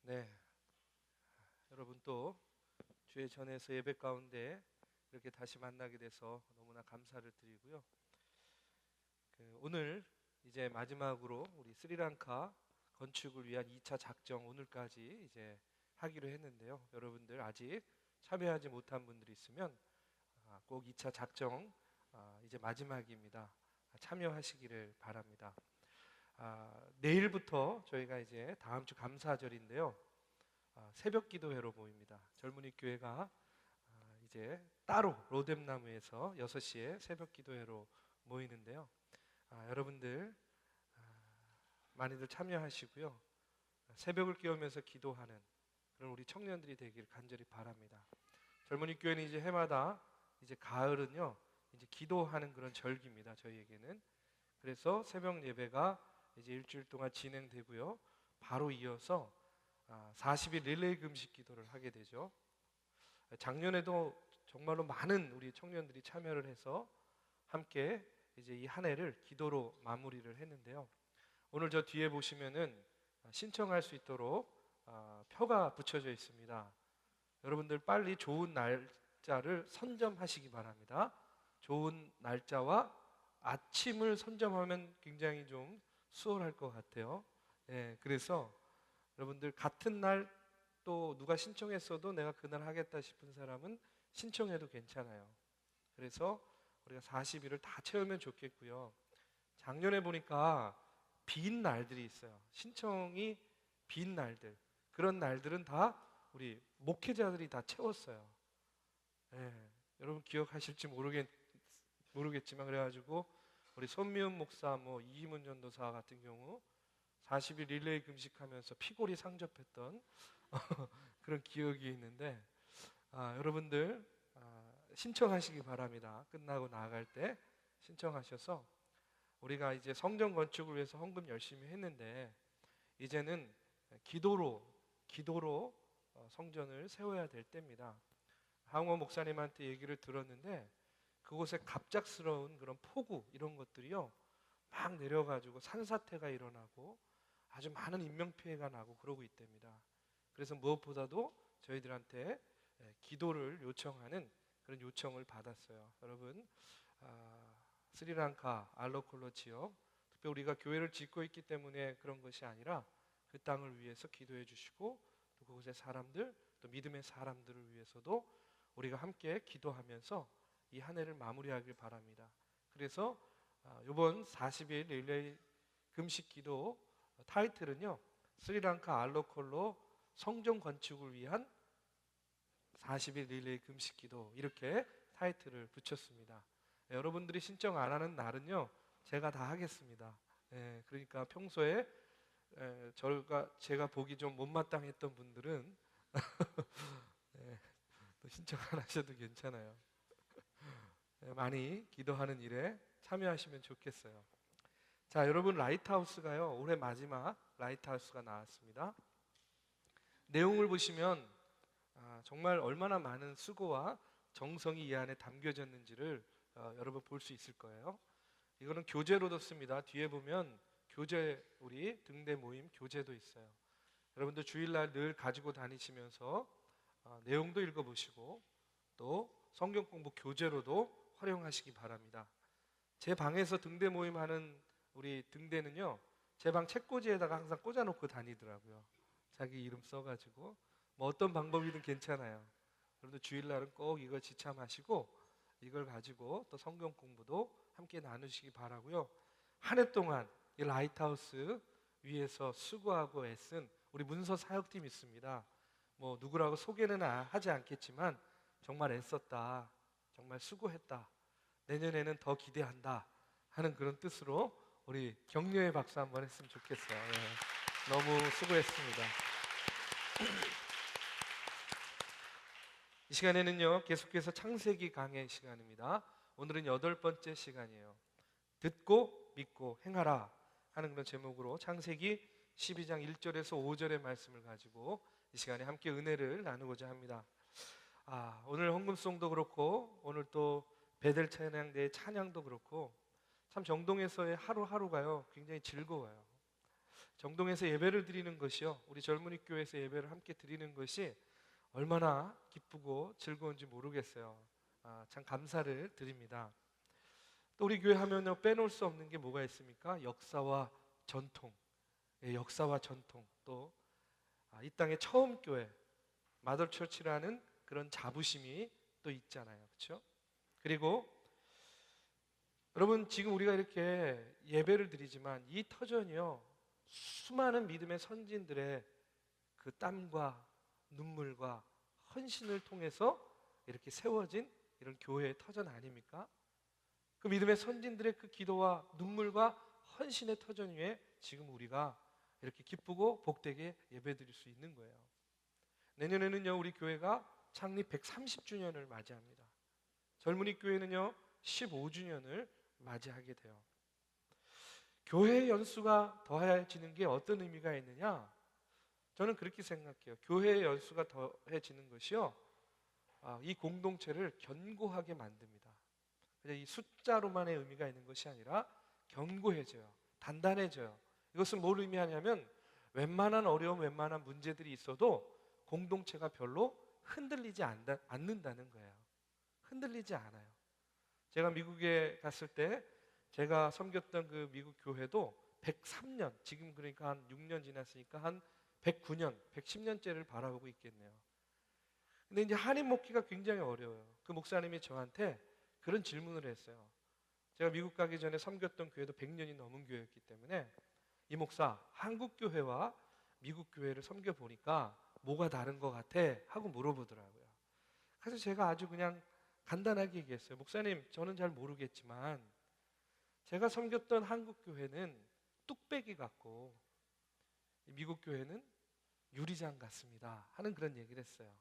네, 여러분 또 주의 전에서 예배 가운데 이렇게 다시 만나게 돼서 너무나 감사를 드리고요. 오늘 이제 마지막으로 우리 스리랑카 건축을 위한 2차 작정 오늘까지 이제 하기로 했는데요. 여러분들 아직 참여하지 못한 분들이 있으면 꼭 2차 작정 이제 마지막입니다. 참여하시기를 바랍니다. 내일부터 저희가 이제 다음 주 감사절인데요. 새벽 기도회로 모입니다. 젊은이 교회가 이제 따로 로뎀나무에서 6시에 새벽 기도회로 모이는데요. 여러분들 많이들 참여하시고요. 새벽을 깨우면서 기도하는 그런 우리 청년들이 되길 간절히 바랍니다. 젊은이 교회는 이제 해마다 이제 가을은요 이제 기도하는 그런 절기입니다. 저희에게는. 그래서 새벽 예배가 이제 일주일 동안 진행되고요. 바로 이어서 40일 릴레이 금식 기도를 하게 되죠. 작년에도 정말로 많은 우리 청년들이 참여를 해서 함께 이제 이 한 해를 기도로 마무리를 했는데요. 오늘 저 뒤에 보시면은 신청할 수 있도록 표가 붙여져 있습니다. 여러분들 빨리 좋은 날짜를 선점하시기 바랍니다. 좋은 날짜와 아침을 선점하면 굉장히 좀 수월할 것 같아요. 그래서 여러분들 같은 날 또 누가 신청했어도 내가 그날 하겠다 싶은 사람은 신청해도 괜찮아요. 그래서 우리가 40일을 다 채우면 좋겠고요. 작년에 보니까 빈 날들이 있어요. 신청이 빈 날들. 그런 날들은 다 우리 목회자들이 다 채웠어요. 여러분 기억하실지 모르겠지만 그래가지고 우리 손미은 목사, 이희문 전도사 같은 경우 40일 릴레이 금식하면서 피골이 상접했던 그런 기억이 있는데 여러분들 신청하시기 바랍니다. 끝나고 나아갈 때 신청하셔서 우리가 이제 성전 건축을 위해서 헌금 열심히 했는데 이제는 기도로 성전을 세워야 될 때입니다. 항워 목사님한테 얘기를 들었는데 그곳에 갑작스러운 그런 폭우 이런 것들이요 막 내려가지고 산사태가 일어나고 아주 많은 인명피해가 나고 그러고 있답니다. 그래서 무엇보다도 저희들한테 기도를 요청하는 그런 요청을 받았어요. 여러분 스리랑카 알로콜로 지역 특히 우리가 교회를 짓고 있기 때문에 그런 것이 아니라 그 땅을 위해서 기도해 주시고 또 그곳의 사람들 또 믿음의 사람들을 위해서도 우리가 함께 기도하면서 이 한 해를 마무리하길 바랍니다. 그래서 이번 40일 릴레이 금식 기도 타이틀은요 스리랑카 알로콜로 성전 건축을 위한 40일 릴레이 금식 기도 이렇게 타이틀을 붙였습니다. 여러분들이 신청 안 하는 날은요 제가 다 하겠습니다. 그러니까 평소에 제가 보기 좀 못마땅했던 분들은 또 신청 안 하셔도 괜찮아요. 많이 기도하는 일에 참여하시면 좋겠어요. 자, 여러분 라이트하우스가요 올해 마지막 라이트하우스가 나왔습니다. 내용을 보시면 정말 얼마나 많은 수고와 정성이 이 안에 담겨졌는지를 여러분 볼 수 있을 거예요. 이거는 교재로도 씁니다. 뒤에 보면 교재 우리 등대 모임 교재도 있어요. 여러분들 주일날 늘 가지고 다니시면서 내용도 읽어보시고 또 성경 공부 교재로도 활용하시기 바랍니다. 제 방에서 등대 모임 하는 우리 등대는요 제 방 책꽂이에다가 항상 꽂아놓고 다니더라고요. 자기 이름 써가지고 어떤 방법이든 괜찮아요. 여러분들 주일날은 꼭 이걸 지참하시고 이걸 가지고 또 성경 공부도 함께 나누시기 바라고요. 한 해 동안 이 라이트하우스 위에서 수고하고 애쓴 우리 문서 사역팀 있습니다. 누구라고 소개는 하지 않겠지만 정말 애썼다, 정말 수고했다, 내년에는 더 기대한다 하는 그런 뜻으로 우리 격려의 박수 한번 했으면 좋겠어요. 너무 수고했습니다. 이 시간에는요 계속해서 창세기 강의 시간입니다. 오늘은 8번째 시간이에요. 듣고 믿고 행하라 하는 그런 제목으로 창세기 12장 1절에서 5절의 말씀을 가지고 이 시간에 함께 은혜를 나누고자 합니다. 오늘 헌금송도 그렇고 오늘 또 베델 찬양대의 찬양도 그렇고 참 정동에서의 하루하루가요 굉장히 즐거워요. 정동에서 예배를 드리는 것이요, 우리 젊은이 교회에서 예배를 함께 드리는 것이 얼마나 기쁘고 즐거운지 모르겠어요. 참 감사를 드립니다. 또 우리 교회 하면요, 빼놓을 수 없는 게 뭐가 있습니까? 역사와 전통. 예, 역사와 전통. 또 이 땅의 처음 교회 마더처치라는 그런 자부심이 또 있잖아요. 그렇죠? 그리고 여러분, 지금 우리가 이렇게 예배를 드리지만 이 터전이요, 수많은 믿음의 선진들의 그 땀과 눈물과 헌신을 통해서 이렇게 세워진 이런 교회의 터전 아닙니까? 그 믿음의 선진들의 그 기도와 눈물과 헌신의 터전 위에 지금 우리가 이렇게 기쁘고 복되게 예배드릴 수 있는 거예요. 내년에는요, 우리 교회가 창립 130주년을 맞이합니다. 젊은이 교회는요 15주년을 맞이하게 돼요. 교회의 연수가 더해지는 게 어떤 의미가 있느냐? 저는 그렇게 생각해요. 교회의 연수가 더해지는 것이요, 이 공동체를 견고하게 만듭니다. 이 숫자로만의 의미가 있는 것이 아니라 견고해져요. 단단해져요. 이것은 뭘 의미하냐면 웬만한 어려움, 웬만한 문제들이 있어도 공동체가 별로 흔들리지 않는다는 거예요. 흔들리지 않아요. 제가 미국에 갔을 때 제가 섬겼던 그 미국 교회도 103년, 지금 그러니까 한 6년 지났으니까 한 109년, 110년째를 바라보고 있겠네요. 근데 이제 한인 목회가 굉장히 어려워요. 그 목사님이 저한테 그런 질문을 했어요. 제가 미국 가기 전에 섬겼던 교회도 100년이 넘은 교회였기 때문에, 이 목사, 한국 교회와 미국 교회를 섬겨 보니까 뭐가 다른 것 같아? 하고 물어보더라고요. 그래서 제가 아주 그냥 간단하게 얘기했어요. 목사님, 저는 잘 모르겠지만 제가 섬겼던 한국 교회는 뚝배기 같고 미국 교회는 유리장 같습니다 하는 그런 얘기를 했어요.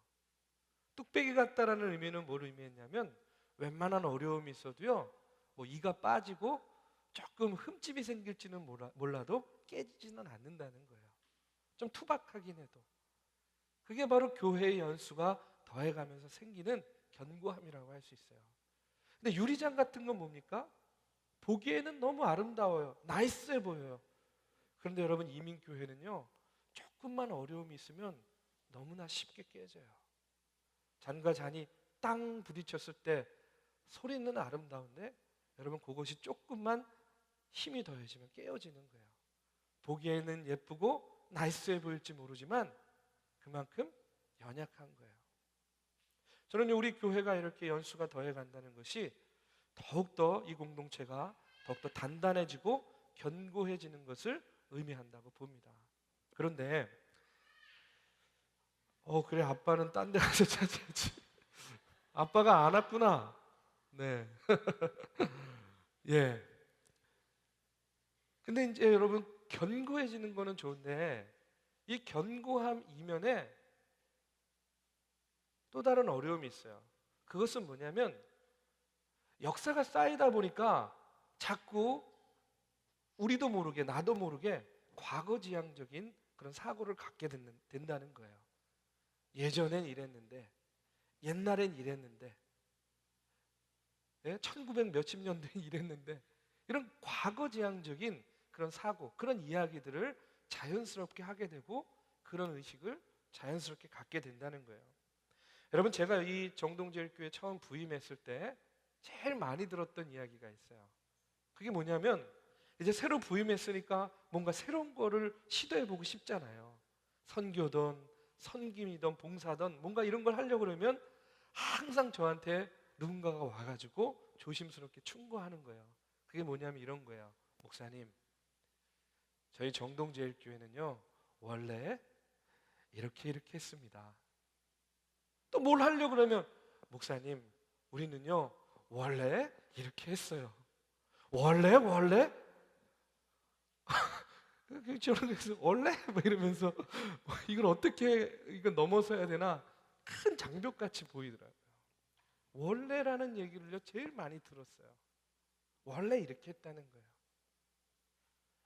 뚝배기 같다라는 의미는 뭘 의미했냐면 웬만한 어려움이 있어도요, 뭐 이가 빠지고 조금 흠집이 생길지는 몰라도 깨지지는 않는다는 거예요. 좀 투박하긴 해도. 그게 바로 교회의 연수가 더해가면서 생기는 견고함이라고 할 수 있어요. 근데 유리장 같은 건 뭡니까? 보기에는 너무 아름다워요. 나이스해 보여요. 그런데 여러분, 이민교회는요, 조금만 어려움이 있으면 너무나 쉽게 깨져요. 잔과 잔이 땅 부딪혔을 때 소리는 아름다운데 여러분, 그것이 조금만 힘이 더해지면 깨어지는 거예요. 보기에는 예쁘고 나이스해 보일지 모르지만 그만큼 연약한 거예요. 저는 우리 교회가 이렇게 연수가 더해간다는 것이 더욱더 이 공동체가 더욱더 단단해지고 견고해지는 것을 의미한다고 봅니다. 그런데 그래, 아빠는 딴 데 가서 찾아야지. 아빠가 안 왔구나. 네. 예. 근데 이제 여러분, 견고해지는 거는 좋은데 이 견고함 이면에 또 다른 어려움이 있어요. 그것은 뭐냐면 역사가 쌓이다 보니까 자꾸 우리도 모르게, 나도 모르게 과거지향적인 그런 사고를 갖게 된다는 거예요. 예전엔 이랬는데, 옛날엔 이랬는데, 1900 몇십 년대에 이랬는데, 이런 과거지향적인 그런 사고, 그런 이야기들을 자연스럽게 하게 되고 그런 의식을 자연스럽게 갖게 된다는 거예요. 여러분, 제가 이 정동제일교회 처음 부임했을 때 제일 많이 들었던 이야기가 있어요. 그게 뭐냐면, 이제 새로 부임했으니까 뭔가 새로운 거를 시도해보고 싶잖아요. 선교든 선김이든 봉사든 뭔가 이런 걸 하려고 그러면 항상 저한테 누군가가 와가지고 조심스럽게 충고하는 거예요. 그게 뭐냐면 이런 거예요. 목사님, 저희 정동제일교회는요 원래 이렇게 했습니다. 또 뭘 하려고 그러면, 목사님, 우리는요 원래 이렇게 했어요. 원래? 저는 그래서 원래? 뭐 이러면서 이걸 어떻게 이걸 넘어서야 되나 큰 장벽같이 보이더라고요. 원래라는 얘기를요 제일 많이 들었어요. 원래 이렇게 했다는 거예요.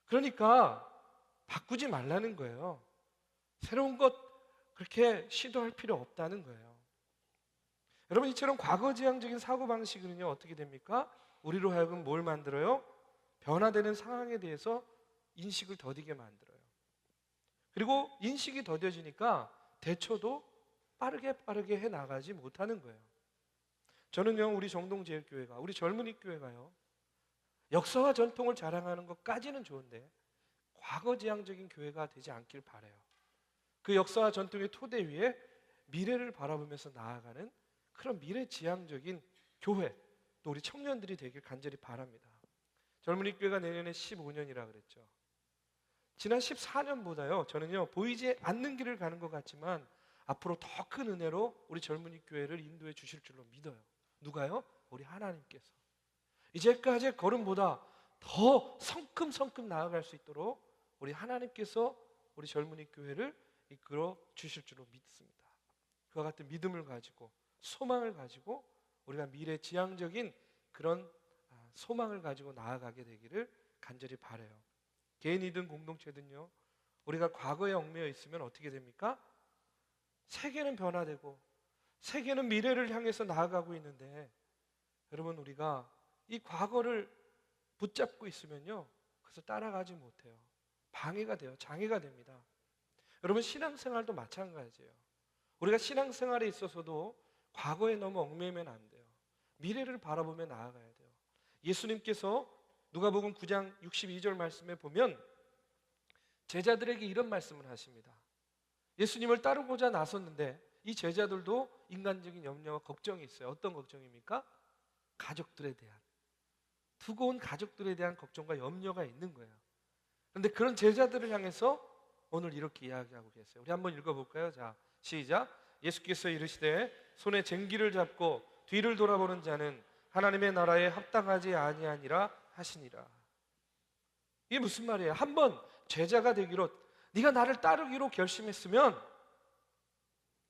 그러니까 바꾸지 말라는 거예요. 새로운 것 그렇게 시도할 필요 없다는 거예요. 여러분, 이처럼 과거지향적인 사고방식은요 어떻게 됩니까? 우리로 하여금 뭘 만들어요? 변화되는 상황에 대해서 인식을 더디게 만들어요. 그리고 인식이 더뎌지니까 대처도 빠르게 해 나가지 못하는 거예요. 저는요, 우리 정동제일교회가, 우리 젊은이 교회가요, 역사와 전통을 자랑하는 것까지는 좋은데 과거지향적인 교회가 되지 않길 바라요. 그 역사와 전통의 토대 위에 미래를 바라보면서 나아가는 그런 미래지향적인 교회, 또 우리 청년들이 되길 간절히 바랍니다. 젊은이 교회가 내년에 15년이라 그랬죠. 지난 14년보다요, 저는요, 보이지 않는 길을 가는 것 같지만 앞으로 더 큰 은혜로 우리 젊은이 교회를 인도해 주실 줄로 믿어요. 누가요? 우리 하나님께서. 이제까지의 걸음보다 더 성큼성큼 나아갈 수 있도록 우리 하나님께서 우리 젊은이 교회를 이끌어 주실 줄로 믿습니다. 그와 같은 믿음을 가지고, 소망을 가지고 우리가 미래지향적인 그런 소망을 가지고 나아가게 되기를 간절히 바라요. 개인이든 공동체든요, 우리가 과거에 얽매여 있으면 어떻게 됩니까? 세계는 변화되고 세계는 미래를 향해서 나아가고 있는데, 여러분, 우리가 이 과거를 붙잡고 있으면요, 그래서 따라가지 못해요. 방해가 돼요. 장애가 됩니다. 여러분, 신앙생활도 마찬가지예요. 우리가 신앙생활에 있어서도 과거에 너무 얽매이면 안 돼요. 미래를 바라보며 나아가야 돼요. 예수님께서 누가복음 9장 62절 말씀에 보면 제자들에게 이런 말씀을 하십니다. 예수님을 따르고자 나섰는데 이 제자들도 인간적인 염려와 걱정이 있어요. 어떤 걱정입니까? 가족들에 대한, 두고 온 가족들에 대한 걱정과 염려가 있는 거예요. 그런데 그런 제자들을 향해서 오늘 이렇게 이야기하고 계세요. 우리 한번 읽어볼까요? 자, 시작. 예수께서 이르시되 손에 쟁기를 잡고 뒤를 돌아보는 자는 하나님의 나라에 합당하지 아니하니라 하시니라. 이게 무슨 말이에요? 한번 제자가 되기로, 네가 나를 따르기로 결심했으면,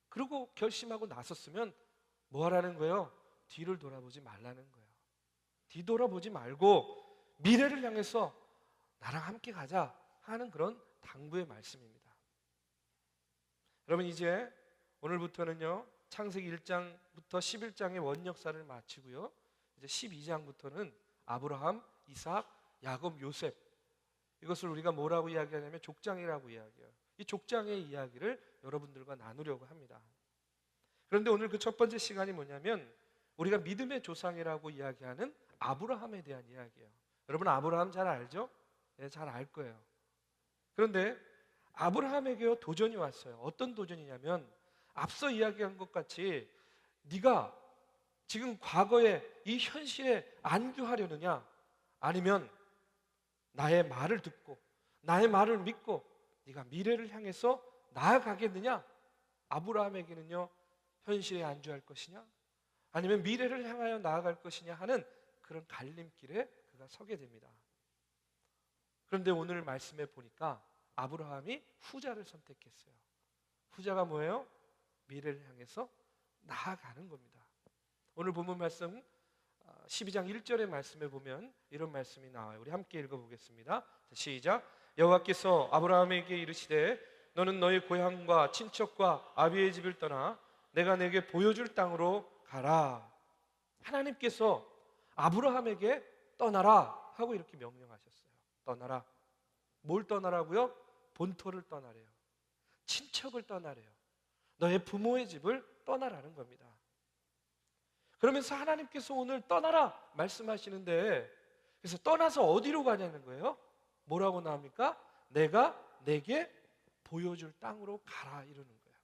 그리고 결심하고 나섰으면 뭐 하라는 거예요? 뒤를 돌아보지 말라는 거예요. 뒤돌아보지 말고 미래를 향해서 나랑 함께 가자 하는 그런 당부의 말씀입니다. 여러분, 이제 오늘부터는요, 창세기 1장부터 11장의 원역사를 마치고요, 이제 12장부터는 아브라함, 이삭, 야곱, 요셉, 이것을 우리가 뭐라고 이야기하냐면 족장이라고 이야기해요. 이 족장의 이야기를 여러분들과 나누려고 합니다. 그런데 오늘 그 첫 번째 시간이 뭐냐면 우리가 믿음의 조상이라고 이야기하는 아브라함에 대한 이야기예요. 여러분, 아브라함 잘 알죠? 네, 잘 알 거예요. 그런데 아브라함에게 도전이 왔어요. 어떤 도전이냐면 앞서 이야기한 것 같이 네가 지금 과거에 이 현실에 안주하려느냐, 아니면 나의 말을 듣고 나의 말을 믿고 네가 미래를 향해서 나아가겠느냐? 아브라함에게는요, 현실에 안주할 것이냐, 아니면 미래를 향하여 나아갈 것이냐 하는 그런 갈림길에 그가 서게 됩니다. 그런데 오늘 말씀에 보니까 아브라함이 후자를 선택했어요. 후자가 뭐예요? 미래를 향해서 나아가는 겁니다. 오늘 본문 말씀 12장 1절의 말씀에 보면 이런 말씀이 나와요. 우리 함께 읽어보겠습니다. 시작. 여호와께서 아브라함에게 이르시되 너는 너의 고향과 친척과 아비의 집을 떠나 내가 내게 보여줄 땅으로 가라. 하나님께서 아브라함에게 떠나라 하고 이렇게 명령하셨어요. 떠나라. 뭘 떠나라고요? 본토를 떠나래요. 친척을 떠나래요. 너의 부모의 집을 떠나라는 겁니다. 그러면서 하나님께서 오늘 떠나라 말씀하시는데, 그래서 떠나서 어디로 가냐는 거예요? 뭐라고 나옵니까? 내가 내게 보여줄 땅으로 가라 이러는 거예요.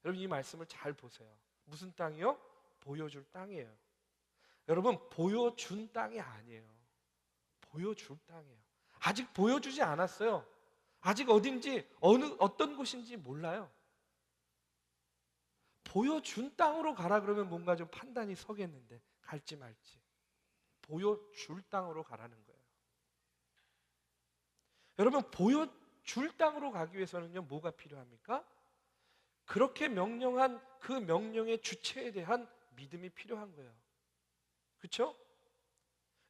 여러분, 이 말씀을 잘 보세요. 무슨 땅이요? 보여줄 땅이에요. 여러분, 보여준 땅이 아니에요. 보여줄 땅이에요. 아직 보여주지 않았어요. 아직 어딘지 어떤 곳인지 몰라요. 보여준 땅으로 가라 그러면 뭔가 좀 판단이 서겠는데 갈지 말지. 보여줄 땅으로 가라는 거예요. 여러분, 보여줄 땅으로 가기 위해서는요, 뭐가 필요합니까? 그렇게 명령한 그 명령의 주체에 대한 믿음이 필요한 거예요. 그렇죠?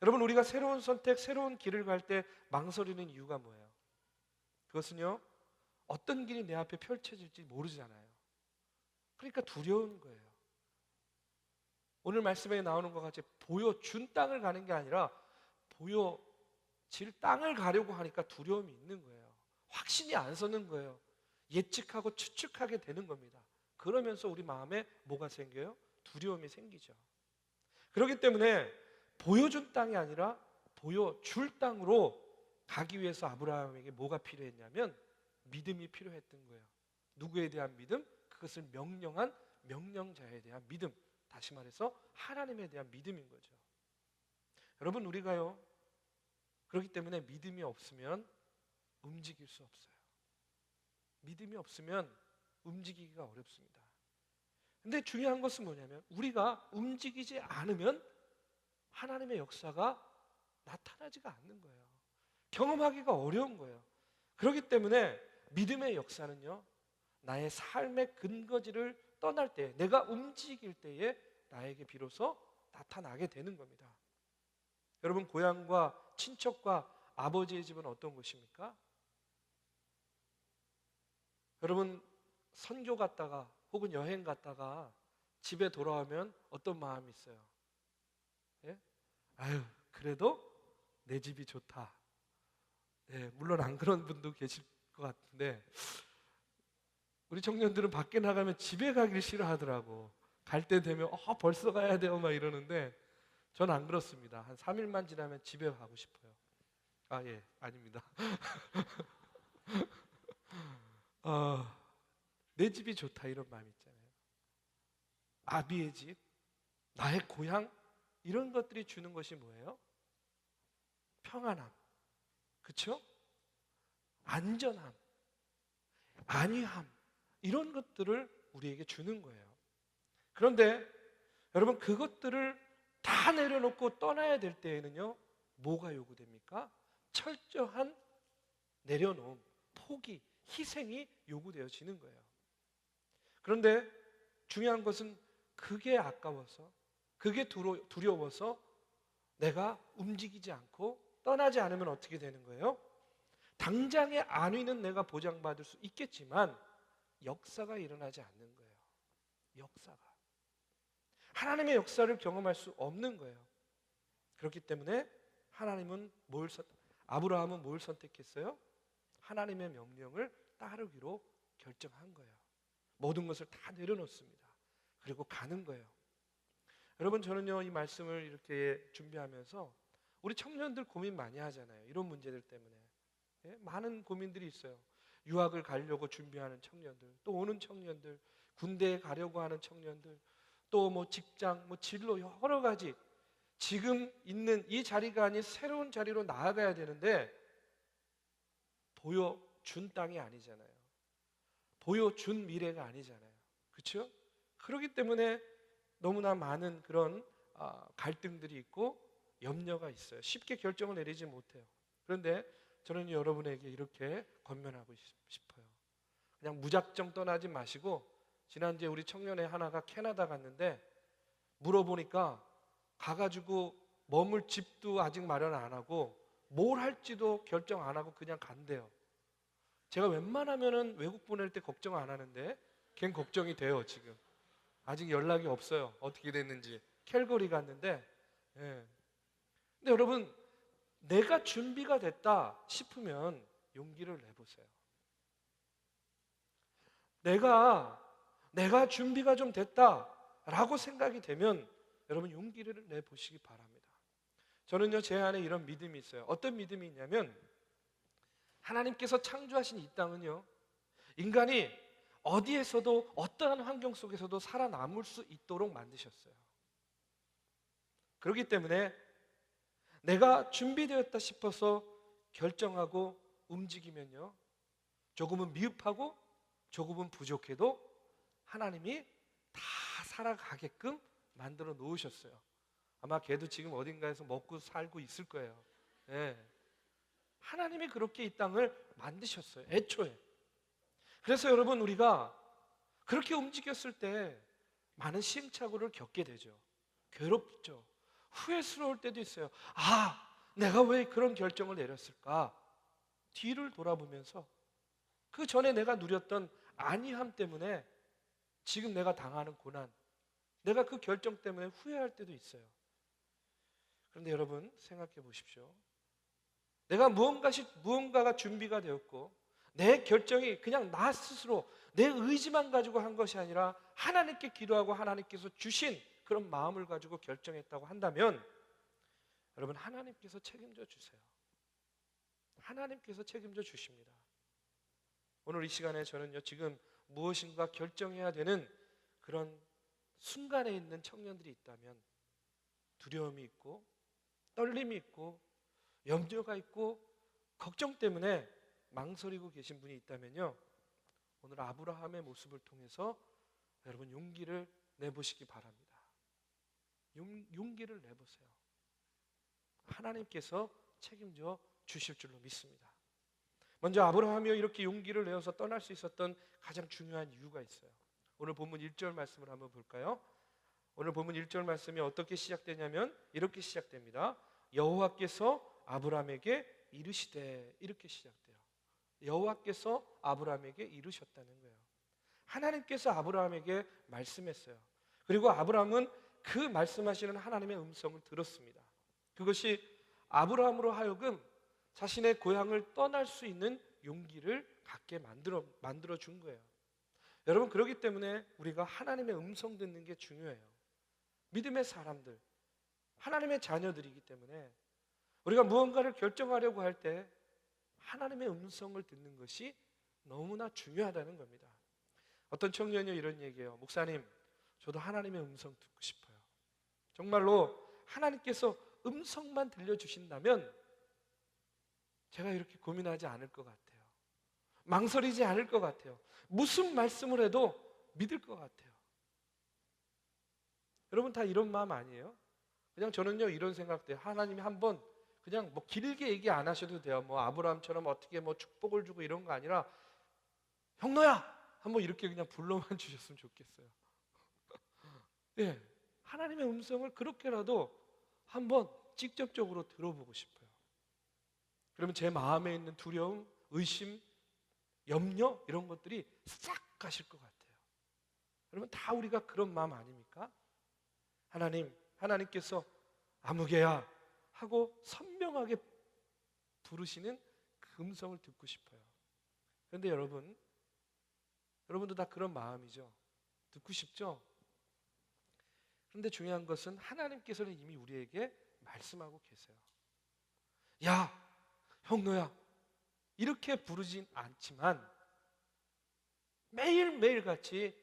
여러분, 우리가 새로운 선택, 새로운 길을 갈 때 망설이는 이유가 뭐예요? 그것은요, 어떤 길이 내 앞에 펼쳐질지 모르잖아요. 그러니까 두려운 거예요. 오늘 말씀에 나오는 것 같이 보여준 땅을 가는 게 아니라 보여질 땅을 가려고 하니까 두려움이 있는 거예요. 확신이 안 서는 거예요. 예측하고 추측하게 되는 겁니다. 그러면서 우리 마음에 뭐가 생겨요? 두려움이 생기죠. 그렇기 때문에 보여준 땅이 아니라 보여줄 땅으로 가기 위해서 아브라함에게 뭐가 필요했냐면 믿음이 필요했던 거예요. 누구에 대한 믿음? 그것을 명령한 명령자에 대한 믿음. 다시 말해서 하나님에 대한 믿음인 거죠. 여러분, 우리가요, 그렇기 때문에 믿음이 없으면 움직일 수 없어요. 믿음이 없으면 움직이기가 어렵습니다. 근데 중요한 것은 뭐냐면 우리가 움직이지 않으면 하나님의 역사가 나타나지가 않는 거예요. 경험하기가 어려운 거예요. 그렇기 때문에 믿음의 역사는요, 나의 삶의 근거지를 떠날 때, 내가 움직일 때에 나에게 비로소 나타나게 되는 겁니다. 여러분, 고향과 친척과 아버지의 집은 어떤 곳입니까? 여러분, 선교 갔다가 혹은 여행 갔다가 집에 돌아오면 어떤 마음이 있어요? 예? 아유, 그래도 내 집이 좋다. 예, 물론 안 그런 분도 계실 것 같은데 우리 청년들은 밖에 나가면 집에 가길 싫어하더라고. 갈 때 되면 벌써 가야 돼요 막 이러는데 전 안 그렇습니다. 한 3일만 지나면 집에 가고 싶어요. 아, 예, 아닙니다. 내 집이 좋다 이런 마음이 있잖아요. 아비의 집, 나의 고향, 이런 것들이 주는 것이 뭐예요? 평안함, 그렇죠? 안전함, 안위함, 이런 것들을 우리에게 주는 거예요. 그런데 여러분, 그것들을 다 내려놓고 떠나야 될 때에는요, 뭐가 요구됩니까? 철저한 내려놓음, 포기, 희생이 요구되어지는 거예요. 그런데 중요한 것은 그게 아까워서, 그게 두려워서 내가 움직이지 않고 떠나지 않으면 어떻게 되는 거예요? 당장의 안위는 내가 보장받을 수 있겠지만 역사가 일어나지 않는 거예요. 역사가. 하나님의 역사를 경험할 수 없는 거예요. 그렇기 때문에 아브라함은 뭘 선택했어요? 하나님의 명령을 따르기로 결정한 거예요. 모든 것을 다 내려놓습니다. 그리고 가는 거예요. 여러분, 저는요, 이 말씀을 이렇게 준비하면서 우리 청년들 고민 많이 하잖아요. 이런 문제들 때문에. 예? 많은 고민들이 있어요. 유학을 가려고 준비하는 청년들, 또 오는 청년들, 군대에 가려고 하는 청년들, 또 뭐 직장, 뭐 진로, 여러 가지 지금 있는 이 자리가 아닌 새로운 자리로 나아가야 되는데 보여준 땅이 아니잖아요. 보여준 미래가 아니잖아요. 그렇죠? 그렇기 때문에 너무나 많은 그런 갈등들이 있고 염려가 있어요. 쉽게 결정을 내리지 못해요. 그런데 저는 여러분에게 이렇게 권면하고 싶어요. 그냥 무작정 떠나지 마시고, 지난주에 우리 청년의 하나가 캐나다 갔는데 물어보니까 가가지고 머물 집도 아직 마련 안 하고 뭘 할지도 결정 안 하고 그냥 간대요. 제가 웬만하면은 외국 보낼 때 걱정 안 하는데 걔는 걱정이 돼요. 지금 아직 연락이 없어요. 어떻게 됐는지. 캘거리 갔는데, 예. 근데 여러분, 내가 준비가 됐다 싶으면 용기를 내보세요. 내가 준비가 좀 됐다라고 생각이 되면 여러분 용기를 내보시기 바랍니다. 저는요, 제 안에 이런 믿음이 있어요. 어떤 믿음이 있냐면 하나님께서 창조하신 이 땅은요, 인간이 어디에서도 어떠한 환경 속에서도 살아남을 수 있도록 만드셨어요. 그렇기 때문에 내가 준비되었다 싶어서 결정하고 움직이면요, 조금은 미흡하고 조금은 부족해도 하나님이 다 살아가게끔 만들어 놓으셨어요. 아마 걔도 지금 어딘가에서 먹고 살고 있을 거예요. 예. 하나님이 그렇게 이 땅을 만드셨어요. 애초에. 그래서 여러분, 우리가 그렇게 움직였을 때 많은 시행착오를 겪게 되죠. 괴롭죠. 후회스러울 때도 있어요. 내가 왜 그런 결정을 내렸을까? 뒤를 돌아보면서 그 전에 내가 누렸던 안위함 때문에 지금 내가 당하는 고난, 내가 그 결정 때문에 후회할 때도 있어요. 그런데 여러분, 생각해 보십시오. 내가 무언가가 준비가 되었고 내 결정이 그냥 나 스스로 내 의지만 가지고 한 것이 아니라 하나님께 기도하고 하나님께서 주신 그런 마음을 가지고 결정했다고 한다면 여러분, 하나님께서 책임져 주세요. 하나님께서 책임져 주십니다. 오늘 이 시간에 저는요, 지금 무엇인가 결정해야 되는 그런 순간에 있는 청년들이 있다면, 두려움이 있고 떨림이 있고 염려가 있고 걱정 때문에 망설이고 계신 분이 있다면요, 오늘 아브라함의 모습을 통해서 여러분 용기를 내보시기 바랍니다. 용기를 내보세요. 하나님께서 책임져 주실 줄로 믿습니다. 먼저 아브라함이 이렇게 용기를 내어서 떠날 수 있었던 가장 중요한 이유가 있어요. 오늘 본문 1절 말씀을 한번 볼까요? 오늘 본문 1절 말씀이 어떻게 시작되냐면 이렇게 시작됩니다. 여호와께서 아브라함에게 이르시되, 이렇게 시작돼요. 여호와께서 아브라함에게 이르셨다는 거예요. 하나님께서 아브라함에게 말씀했어요. 그리고 아브라함은 그 말씀하시는 하나님의 음성을 들었습니다. 그것이 아브라함으로 하여금 자신의 고향을 떠날 수 있는 용기를 갖게 만들어 준 거예요. 여러분, 그렇기 때문에 우리가 하나님의 음성 듣는 게 중요해요. 믿음의 사람들, 하나님의 자녀들이기 때문에 우리가 무언가를 결정하려고 할 때 하나님의 음성을 듣는 것이 너무나 중요하다는 겁니다. 어떤 청년이 이런 얘기해요. 목사님, 저도 하나님의 음성 듣고 싶어요. 정말로 하나님께서 음성만 들려주신다면 제가 이렇게 고민하지 않을 것 같아요. 망설이지 않을 것 같아요. 무슨 말씀을 해도 믿을 것 같아요. 여러분 다 이런 마음 아니에요? 그냥 저는요 이런 생각돼요. 하나님이 한번 그냥 뭐 길게 얘기 안 하셔도 돼요. 뭐 아브라함처럼 어떻게 뭐 축복을 주고 이런 거 아니라 형노야! 한번 이렇게 그냥 불러만 주셨으면 좋겠어요. 네, 하나님의 음성을 그렇게라도 한번 직접적으로 들어보고 싶어요. 그러면 제 마음에 있는 두려움, 의심, 염려 이런 것들이 싹 가실 것 같아요. 여러분 다 우리가 그런 마음 아닙니까? 하나님께서 아무개야 하고 선명하게 부르시는 그 음성을 듣고 싶어요. 그런데 여러분도 다 그런 마음이죠. 듣고 싶죠? 그런데 중요한 것은 하나님께서는 이미 우리에게 말씀하고 계세요. 야, 형노야, 이렇게 부르진 않지만 매일매일 같이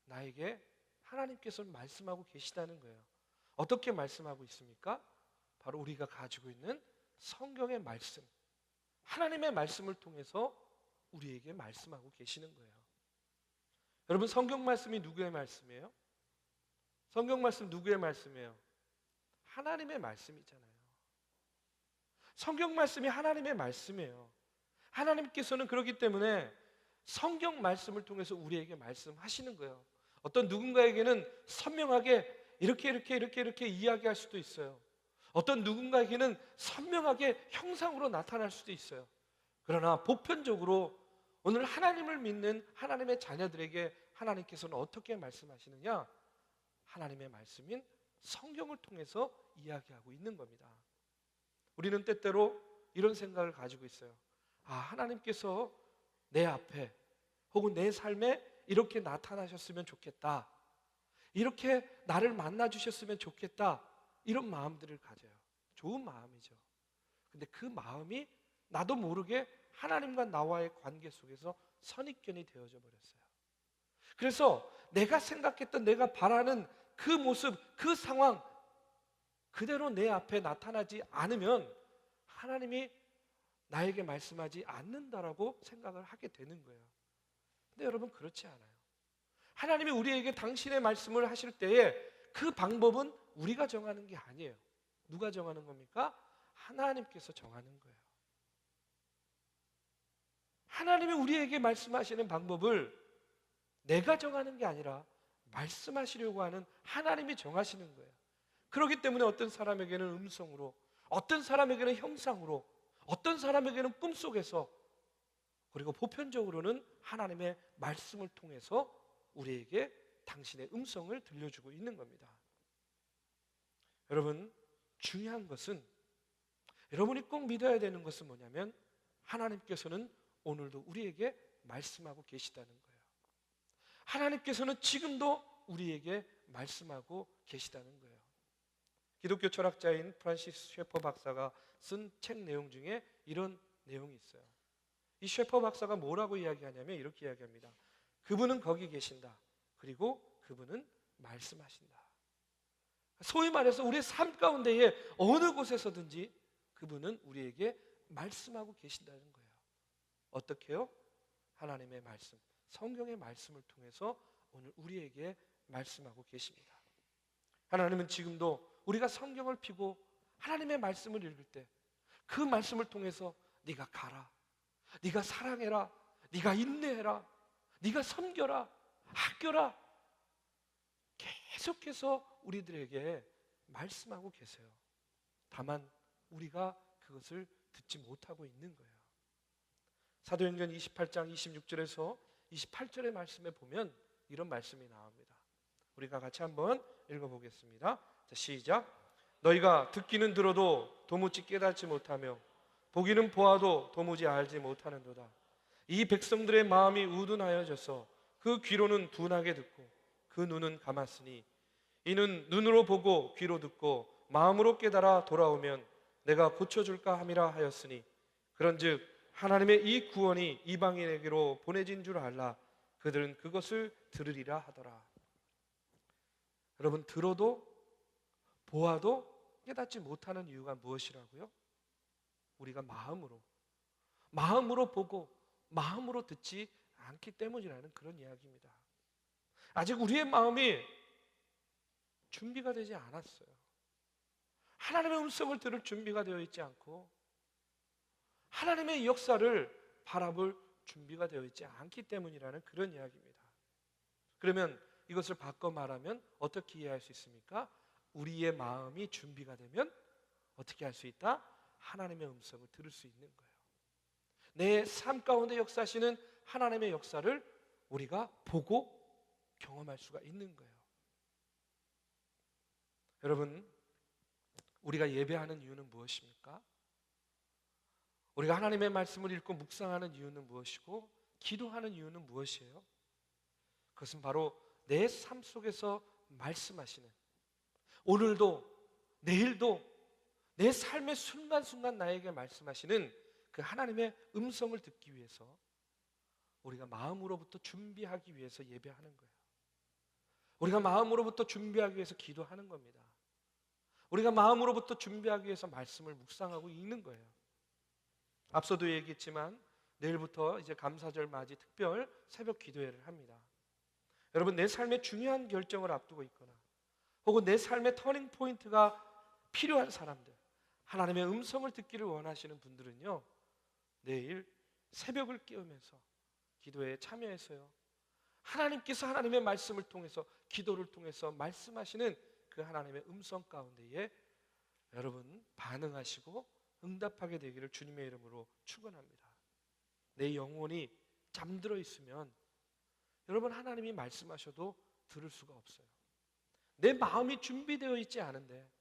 나에게 하나님께서는 말씀하고 계시다는 거예요. 어떻게 말씀하고 있습니까? 바로 우리가 가지고 있는 성경의 말씀, 하나님의 말씀을 통해서 우리에게 말씀하고 계시는 거예요. 여러분, 성경 말씀이 누구의 말씀이에요? 성경 말씀 누구의 말씀이에요? 하나님의 말씀이잖아요. 성경 말씀이 하나님의 말씀이에요. 하나님께서는 그렇기 때문에 성경 말씀을 통해서 우리에게 말씀하시는 거예요. 어떤 누군가에게는 선명하게 이렇게 이야기할 수도 있어요. 어떤 누군가에게는 선명하게 형상으로 나타날 수도 있어요. 그러나 보편적으로 오늘 하나님을 믿는 하나님의 자녀들에게 하나님께서는 어떻게 말씀하시느냐? 하나님의 말씀인 성경을 통해서 이야기하고 있는 겁니다. 우리는 때때로 이런 생각을 가지고 있어요. 아, 하나님께서 내 앞에 혹은 내 삶에 이렇게 나타나셨으면 좋겠다. 이렇게 나를 만나 주셨으면 좋겠다. 이런 마음들을 가져요. 좋은 마음이죠. 근데 그 마음이 나도 모르게 하나님과 나와의 관계 속에서 선입견이 되어져 버렸어요. 그래서 내가 생각했던, 내가 바라는 그 모습, 그 상황 그대로 내 앞에 나타나지 않으면 하나님이 나에게 말씀하지 않는다라고 생각을 하게 되는 거예요. 근데 여러분 그렇지 않아요. 하나님이 우리에게 당신의 말씀을 하실 때에 그 방법은 우리가 정하는 게 아니에요. 누가 정하는 겁니까? 하나님께서 정하는 거예요. 하나님이 우리에게 말씀하시는 방법을 내가 정하는 게 아니라 말씀하시려고 하는 하나님이 정하시는 거예요. 그렇기 때문에 어떤 사람에게는 음성으로, 어떤 사람에게는 형상으로, 어떤 사람에게는 꿈속에서, 그리고 보편적으로는 하나님의 말씀을 통해서 우리에게 당신의 음성을 들려주고 있는 겁니다. 여러분, 중요한 것은, 여러분이 꼭 믿어야 되는 것은 뭐냐면 하나님께서는 오늘도 우리에게 말씀하고 계시다는 거예요. 하나님께서는 지금도 우리에게 말씀하고 계시다는 거예요. 기독교 철학자인 프란시스 셰퍼 박사가 쓴 책 내용 중에 이런 내용이 있어요. 이 셰퍼 박사가 뭐라고 이야기하냐면 이렇게 이야기합니다. 그분은 거기 계신다. 그리고 그분은 말씀하신다. 소위 말해서 우리의 삶 가운데에 어느 곳에서든지 그분은 우리에게 말씀하고 계신다는 거예요. 어떻게요? 하나님의 말씀, 성경의 말씀을 통해서 오늘 우리에게 말씀하고 계십니다. 하나님은 지금도 우리가 성경을 펴고 하나님의 말씀을 읽을 때 그 말씀을 통해서 네가 가라, 네가 사랑해라, 네가 인내해라, 네가 섬겨라, 아껴라, 계속해서 우리들에게 말씀하고 계세요. 다만 우리가 그것을 듣지 못하고 있는 거예요. 사도행전 28장 26절에서 28절의 말씀에 보면 이런 말씀이 나옵니다. 우리가 같이 한번 읽어보겠습니다. 자, 시작. 너희가 듣기는 들어도 도무지 깨닫지 못하며 보기는 보아도 도무지 알지 못하는도다. 이 백성들의 마음이 우둔하여져서 그 귀로는 둔하게 듣고 그 눈은 감았으니 이는 눈으로 보고 귀로 듣고 마음으로 깨달아 돌아오면 내가 고쳐줄까 함이라 하였으니 그런즉 하나님의 이 구원이 이방인에게로 보내진 줄 알라. 그들은 그것을 들으리라 하더라. 여러분, 들어도 보아도 깨닫지 못하는 이유가 무엇이라고요? 우리가 마음으로 보고 마음으로 듣지 않기 때문이라는 그런 이야기입니다. 아직 우리의 마음이 준비가 되지 않았어요. 하나님의 음성을 들을 준비가 되어 있지 않고 하나님의 역사를 바라볼 준비가 되어 있지 않기 때문이라는 그런 이야기입니다. 그러면 이것을 바꿔 말하면 어떻게 이해할 수 있습니까? 우리의 마음이 준비가 되면 어떻게 할 수 있다? 하나님의 음성을 들을 수 있는 거예요. 내 삶 가운데 역사하시는 하나님의 역사를 우리가 보고 경험할 수가 있는 거예요. 여러분, 우리가 예배하는 이유는 무엇입니까? 우리가 하나님의 말씀을 읽고 묵상하는 이유는 무엇이고 기도하는 이유는 무엇이에요? 그것은 바로 내 삶 속에서 말씀하시는, 오늘도 내일도 내 삶의 순간순간 나에게 말씀하시는 그 하나님의 음성을 듣기 위해서 우리가 마음으로부터 준비하기 위해서 예배하는 거예요. 우리가 마음으로부터 준비하기 위해서 기도하는 겁니다. 우리가 마음으로부터 준비하기 위해서 말씀을 묵상하고 읽는 거예요. 앞서도 얘기했지만 내일부터 이제 감사절 맞이 특별 새벽 기도회를 합니다. 여러분, 내 삶의 중요한 결정을 앞두고 있거나 혹은 내 삶의 터닝 포인트가 필요한 사람들, 하나님의 음성을 듣기를 원하시는 분들은요, 내일 새벽을 깨우면서 기도에 참여해서요, 하나님께서 하나님의 말씀을 통해서, 기도를 통해서 말씀하시는 그 하나님의 음성 가운데에 여러분 반응하시고 응답하게 되기를 주님의 이름으로 축원합니다. 내 영혼이 잠들어 있으면 여러분 하나님이 말씀하셔도 들을 수가 없어요. 내 마음이 준비되어 있지 않은데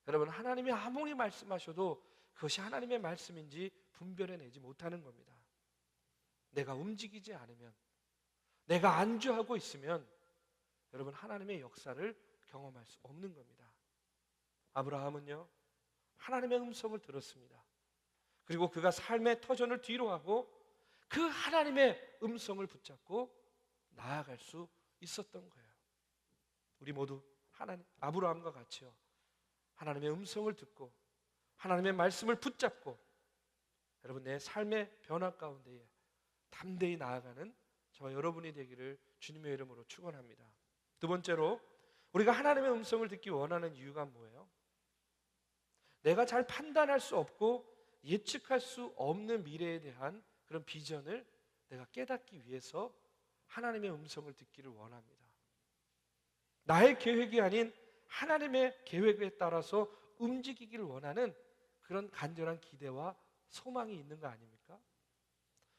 여러분 하나님이 아무리 말씀하셔도 그것이 하나님의 말씀인지 분별해내지 못하는 겁니다. 내가 움직이지 않으면, 내가 안주하고 있으면 여러분 하나님의 역사를 경험할 수 없는 겁니다. 아브라함은요, 하나님의 음성을 들었습니다. 그리고 그가 삶의 터전을 뒤로 하고 그 하나님의 음성을 붙잡고 나아갈 수 있었던 거예요. 우리 모두 아브라함과 같이요, 하나님의 음성을 듣고 하나님의 말씀을 붙잡고 여러분 내 삶의 변화 가운데에 담대히 나아가는 저와 여러분이 되기를 주님의 이름으로 축원합니다. 두 번째로, 우리가 하나님의 음성을 듣기 원하는 이유가 뭐예요? 내가 잘 판단할 수 없고 예측할 수 없는 미래에 대한 그런 비전을 내가 깨닫기 위해서 하나님의 음성을 듣기를 원합니다. 나의 계획이 아닌 하나님의 계획에 따라서 움직이기를 원하는 그런 간절한 기대와 소망이 있는 거 아닙니까?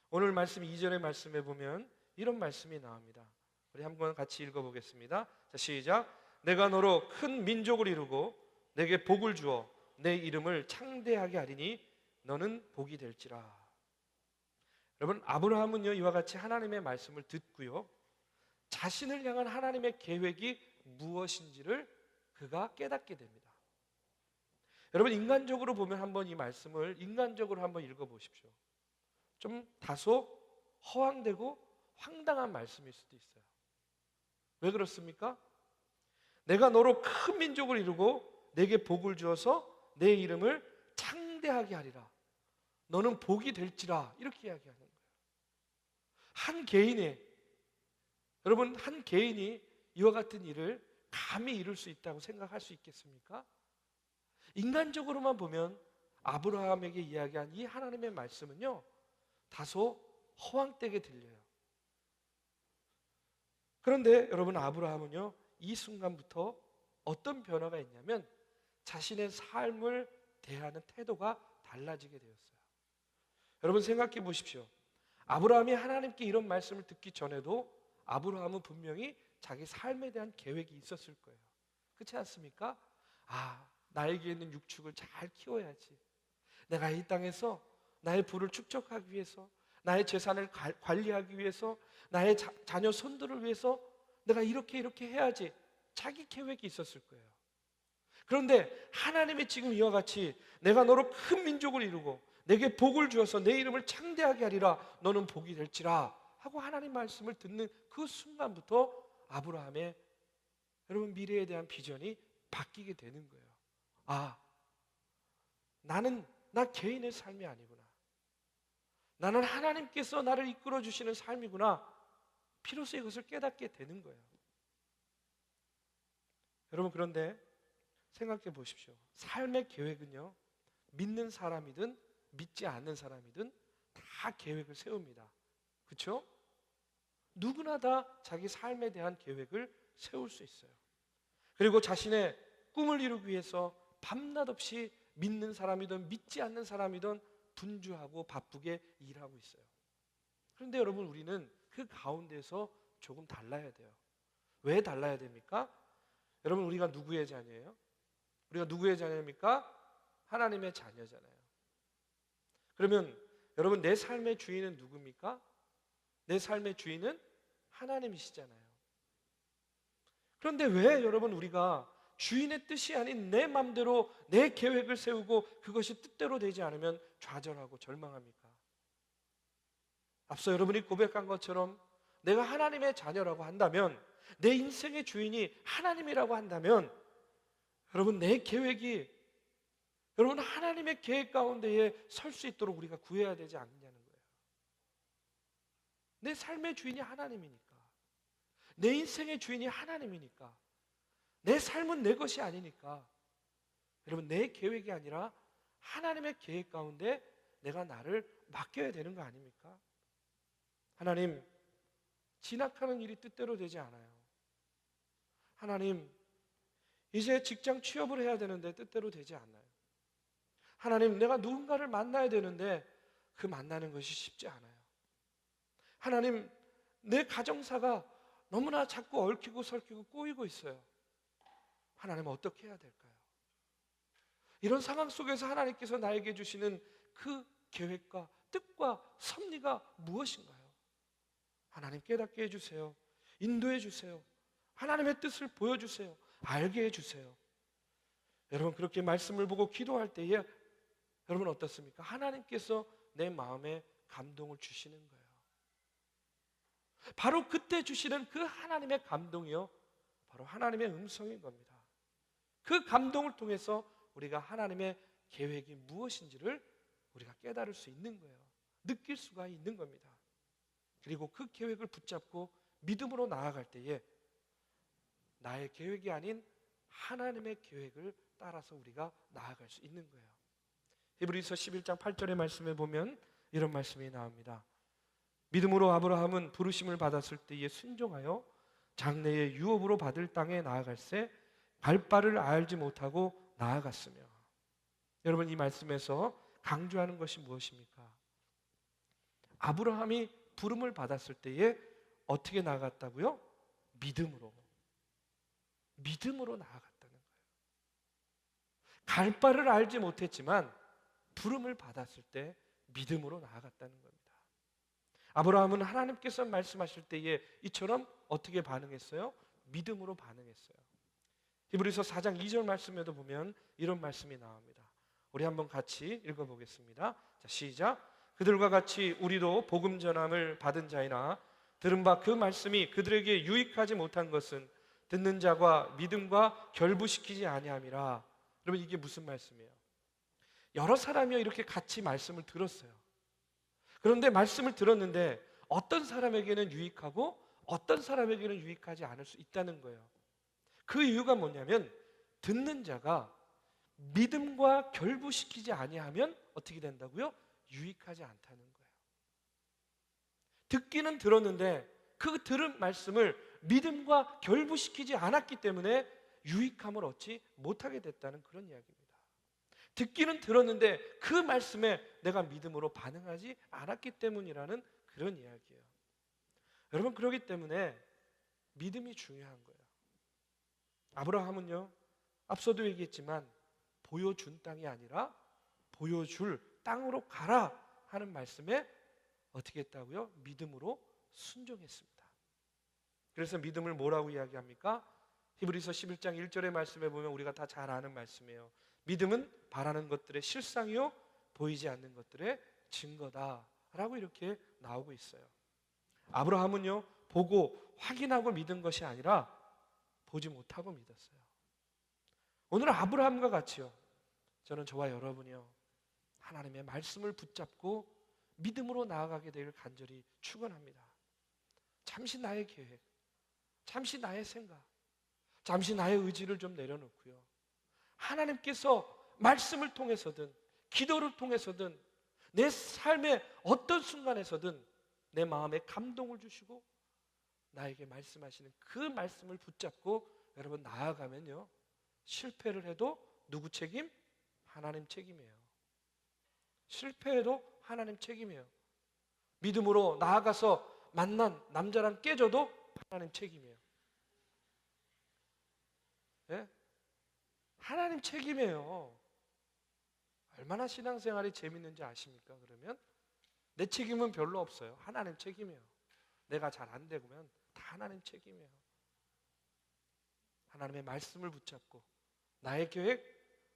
오늘 말씀 2절의 말씀에 보면 이런 말씀이 나옵니다. 우리 한번 같이 읽어보겠습니다. 자, 시작. 내가 너로 큰 민족을 이루고 내게 복을 주어 내 이름을 창대하게 하리니 너는 복이 될지라. 여러분, 아브라함은요 이와 같이 하나님의 말씀을 듣고요, 자신을 향한 하나님의 계획이 무엇인지를 그가 깨닫게 됩니다. 여러분, 인간적으로 보면 한번 이 말씀을 인간적으로 한번 읽어보십시오. 좀 다소 허황되고 황당한 말씀일 수도 있어요. 왜 그렇습니까? 내가 너로 큰 민족을 이루고 내게 복을 주어서 내 이름을 창대하게 하리라. 너는 복이 될지라. 이렇게 이야기하는 거예요. 한 개인의, 여러분, 한 개인이 이와 같은 일을 감히 이룰 수 있다고 생각할 수 있겠습니까? 인간적으로만 보면 아브라함에게 이야기한 이 하나님의 말씀은요 다소 허황되게 들려요. 그런데 여러분, 아브라함은요 이 순간부터 어떤 변화가 있냐면 자신의 삶을 대하는 태도가 달라지게 되었어요. 여러분, 생각해 보십시오. 아브라함이 하나님께 이런 말씀을 듣기 전에도 아브라함은 분명히 자기 삶에 대한 계획이 있었을 거예요. 그렇지 않습니까? 나에게 있는 육축을 잘 키워야지. 내가 이 땅에서 나의 부를 축적하기 위해서, 나의 재산을 관리하기 위해서, 나의 자녀 손들을 위해서 내가 이렇게 해야지. 자기 계획이 있었을 거예요. 그런데 하나님이 지금 이와 같이 내가 너로 큰 민족을 이루고 내게 복을 주어서 내 이름을 창대하게 하리라. 너는 복이 될지라 하고 하나님 말씀을 듣는 그 순간부터 아브라함의, 여러분, 미래에 대한 비전이 바뀌게 되는 거예요. 나 개인의 삶이 아니구나. 나는 하나님께서 나를 이끌어 주시는 삶이구나. 비로소 이것을 깨닫게 되는 거예요. 여러분, 그런데 생각해 보십시오. 삶의 계획은요, 믿는 사람이든 믿지 않는 사람이든 다 계획을 세웁니다. 그렇죠? 누구나 다 자기 삶에 대한 계획을 세울 수 있어요. 그리고 자신의 꿈을 이루기 위해서 밤낮 없이 믿는 사람이든 믿지 않는 사람이든 분주하고 바쁘게 일하고 있어요. 그런데 여러분, 우리는 그 가운데서 조금 달라야 돼요. 왜 달라야 됩니까? 여러분, 우리가 누구의 자녀예요? 우리가 누구의 자녀입니까? 하나님의 자녀잖아요. 그러면 여러분, 내 삶의 주인은 누굽니까? 내 삶의 주인은 하나님이시잖아요. 그런데 왜 여러분 우리가 주인의 뜻이 아닌 내 맘대로 내 계획을 세우고 그것이 뜻대로 되지 않으면 좌절하고 절망합니까? 앞서 여러분이 고백한 것처럼 내가 하나님의 자녀라고 한다면, 내 인생의 주인이 하나님이라고 한다면, 여러분, 내 계획이 여러분 하나님의 계획 가운데에 설 수 있도록 우리가 구해야 되지 않느냐는 거예요. 내 삶의 주인이 하나님이니까, 내 인생의 주인이 하나님이니까, 내 삶은 내 것이 아니니까, 여러분, 내 계획이 아니라 하나님의 계획 가운데 내가 나를 맡겨야 되는 거 아닙니까? 하나님, 진학하는 일이 뜻대로 되지 않아요. 하나님, 이제 직장 취업을 해야 되는데 뜻대로 되지 않아요. 하나님, 내가 누군가를 만나야 되는데 그 만나는 것이 쉽지 않아요. 하나님, 내 가정사가 너무나 자꾸 얽히고 설키고 꼬이고 있어요. 하나님, 어떻게 해야 될까요? 이런 상황 속에서 하나님께서 나에게 주시는 그 계획과 뜻과 섭리가 무엇인가요? 하나님, 깨닫게 해주세요. 인도해 주세요. 하나님의 뜻을 보여주세요. 알게 해주세요. 여러분, 그렇게 말씀을 보고 기도할 때에 여러분 어떻습니까? 하나님께서 내 마음에 감동을 주시는 거예요. 바로 그때 주시는 그 하나님의 감동이요, 바로 하나님의 음성인 겁니다. 그 감동을 통해서 우리가 하나님의 계획이 무엇인지를 우리가 깨달을 수 있는 거예요. 느낄 수가 있는 겁니다. 그리고 그 계획을 붙잡고 믿음으로 나아갈 때에 나의 계획이 아닌 하나님의 계획을 따라서 우리가 나아갈 수 있는 거예요. 히브리서 11장 8절의 말씀에 보면 이런 말씀이 나옵니다. 믿음으로 아브라함은 부르심을 받았을 때에 순종하여 장래의 유업으로 받을 땅에 나아갈새 발바를 알지 못하고 나아갔으며. 여러분, 이 말씀에서 강조하는 것이 무엇입니까? 아브라함이 부름을 받았을 때에 어떻게 나아갔다고요? 믿음으로 나아갔다는 거예요. 갈 바를 알지 못했지만 부름을 받았을 때 믿음으로 나아갔다는 겁니다. 아브라함은 하나님께서 말씀하실 때에 이처럼 어떻게 반응했어요? 믿음으로 반응했어요. 히브리서 4장 2절 말씀에도 보면 이런 말씀이 나옵니다. 우리 한번 같이 읽어보겠습니다. 자, 시작. 그들과 같이 우리도 복음 전함을 받은 자이나 들은 바 그 말씀이 그들에게 유익하지 못한 것은 듣는 자가 믿음과 결부시키지 아니함이라. 여러분, 이게 무슨 말씀이에요? 여러 사람이 이렇게 같이 말씀을 들었어요. 그런데 말씀을 들었는데 어떤 사람에게는 유익하고 어떤 사람에게는 유익하지 않을 수 있다는 거예요. 그 이유가 뭐냐면 듣는 자가 믿음과 결부시키지 아니하면 어떻게 된다고요? 유익하지 않다는 거예요. 듣기는 들었는데 그 들은 말씀을 믿음과 결부시키지 않았기 때문에 유익함을 얻지 못하게 됐다는 그런 이야기입니다. 듣기는 들었는데 그 말씀에 내가 믿음으로 반응하지 않았기 때문이라는 그런 이야기예요. 여러분, 그렇기 때문에 믿음이 중요한 거예요. 아브라함은요, 앞서도 얘기했지만 보여준 땅이 아니라 보여줄 땅으로 가라 하는 말씀에 어떻게 했다고요? 믿음으로 순종했습니다. 그래서 믿음을 뭐라고 이야기합니까? 히브리서 11장 1절의 말씀에 보면 우리가 다 잘 아는 말씀이에요. 믿음은 바라는 것들의 실상이요 보이지 않는 것들의 증거다라고 이렇게 나오고 있어요. 아브라함은요, 보고 확인하고 믿은 것이 아니라 보지 못하고 믿었어요. 오늘 아브라함과 같이요, 저는 저와 여러분이요, 하나님의 말씀을 붙잡고 믿음으로 나아가게 되길 간절히 축원합니다. 잠시 나의 계획, 잠시 나의 생각, 잠시 나의 의지를 좀 내려놓고요, 하나님께서 말씀을 통해서든 기도를 통해서든 내 삶의 어떤 순간에서든 내 마음에 감동을 주시고 나에게 말씀하시는 그 말씀을 붙잡고 여러분 나아가면요, 실패를 해도 누구 책임? 하나님 책임이에요. 실패해도 하나님 책임이에요. 믿음으로 나아가서 만난 남자랑 깨져도 하나님 책임이에요. 예? 하나님 책임이에요. 얼마나 신앙생활이 재밌는지 아십니까? 그러면 내 책임은 별로 없어요. 하나님 책임이에요. 내가 잘 안 되면 다 하나님 책임이에요. 하나님의 말씀을 붙잡고 나의 계획,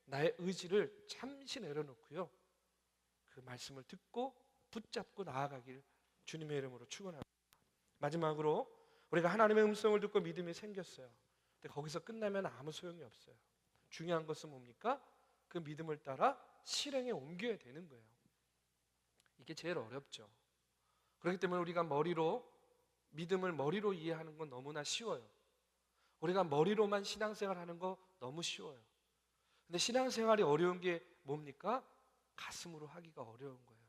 나의 의지를 잠시 내려놓고요, 그 말씀을 듣고 붙잡고 나아가길 주님의 이름으로 축원합니다. 마지막으로 우리가 하나님의 음성을 듣고 믿음이 생겼어요. 근데 거기서 끝나면 아무 소용이 없어요. 중요한 것은 뭡니까? 그 믿음을 따라 실행에 옮겨야 되는 거예요. 이게 제일 어렵죠. 그렇기 때문에 우리가 믿음을 머리로 이해하는 건 너무나 쉬워요. 우리가 머리로만 신앙생활 하는 거 너무 쉬워요. 근데 신앙생활이 어려운 게 뭡니까? 가슴으로 하기가 어려운 거예요.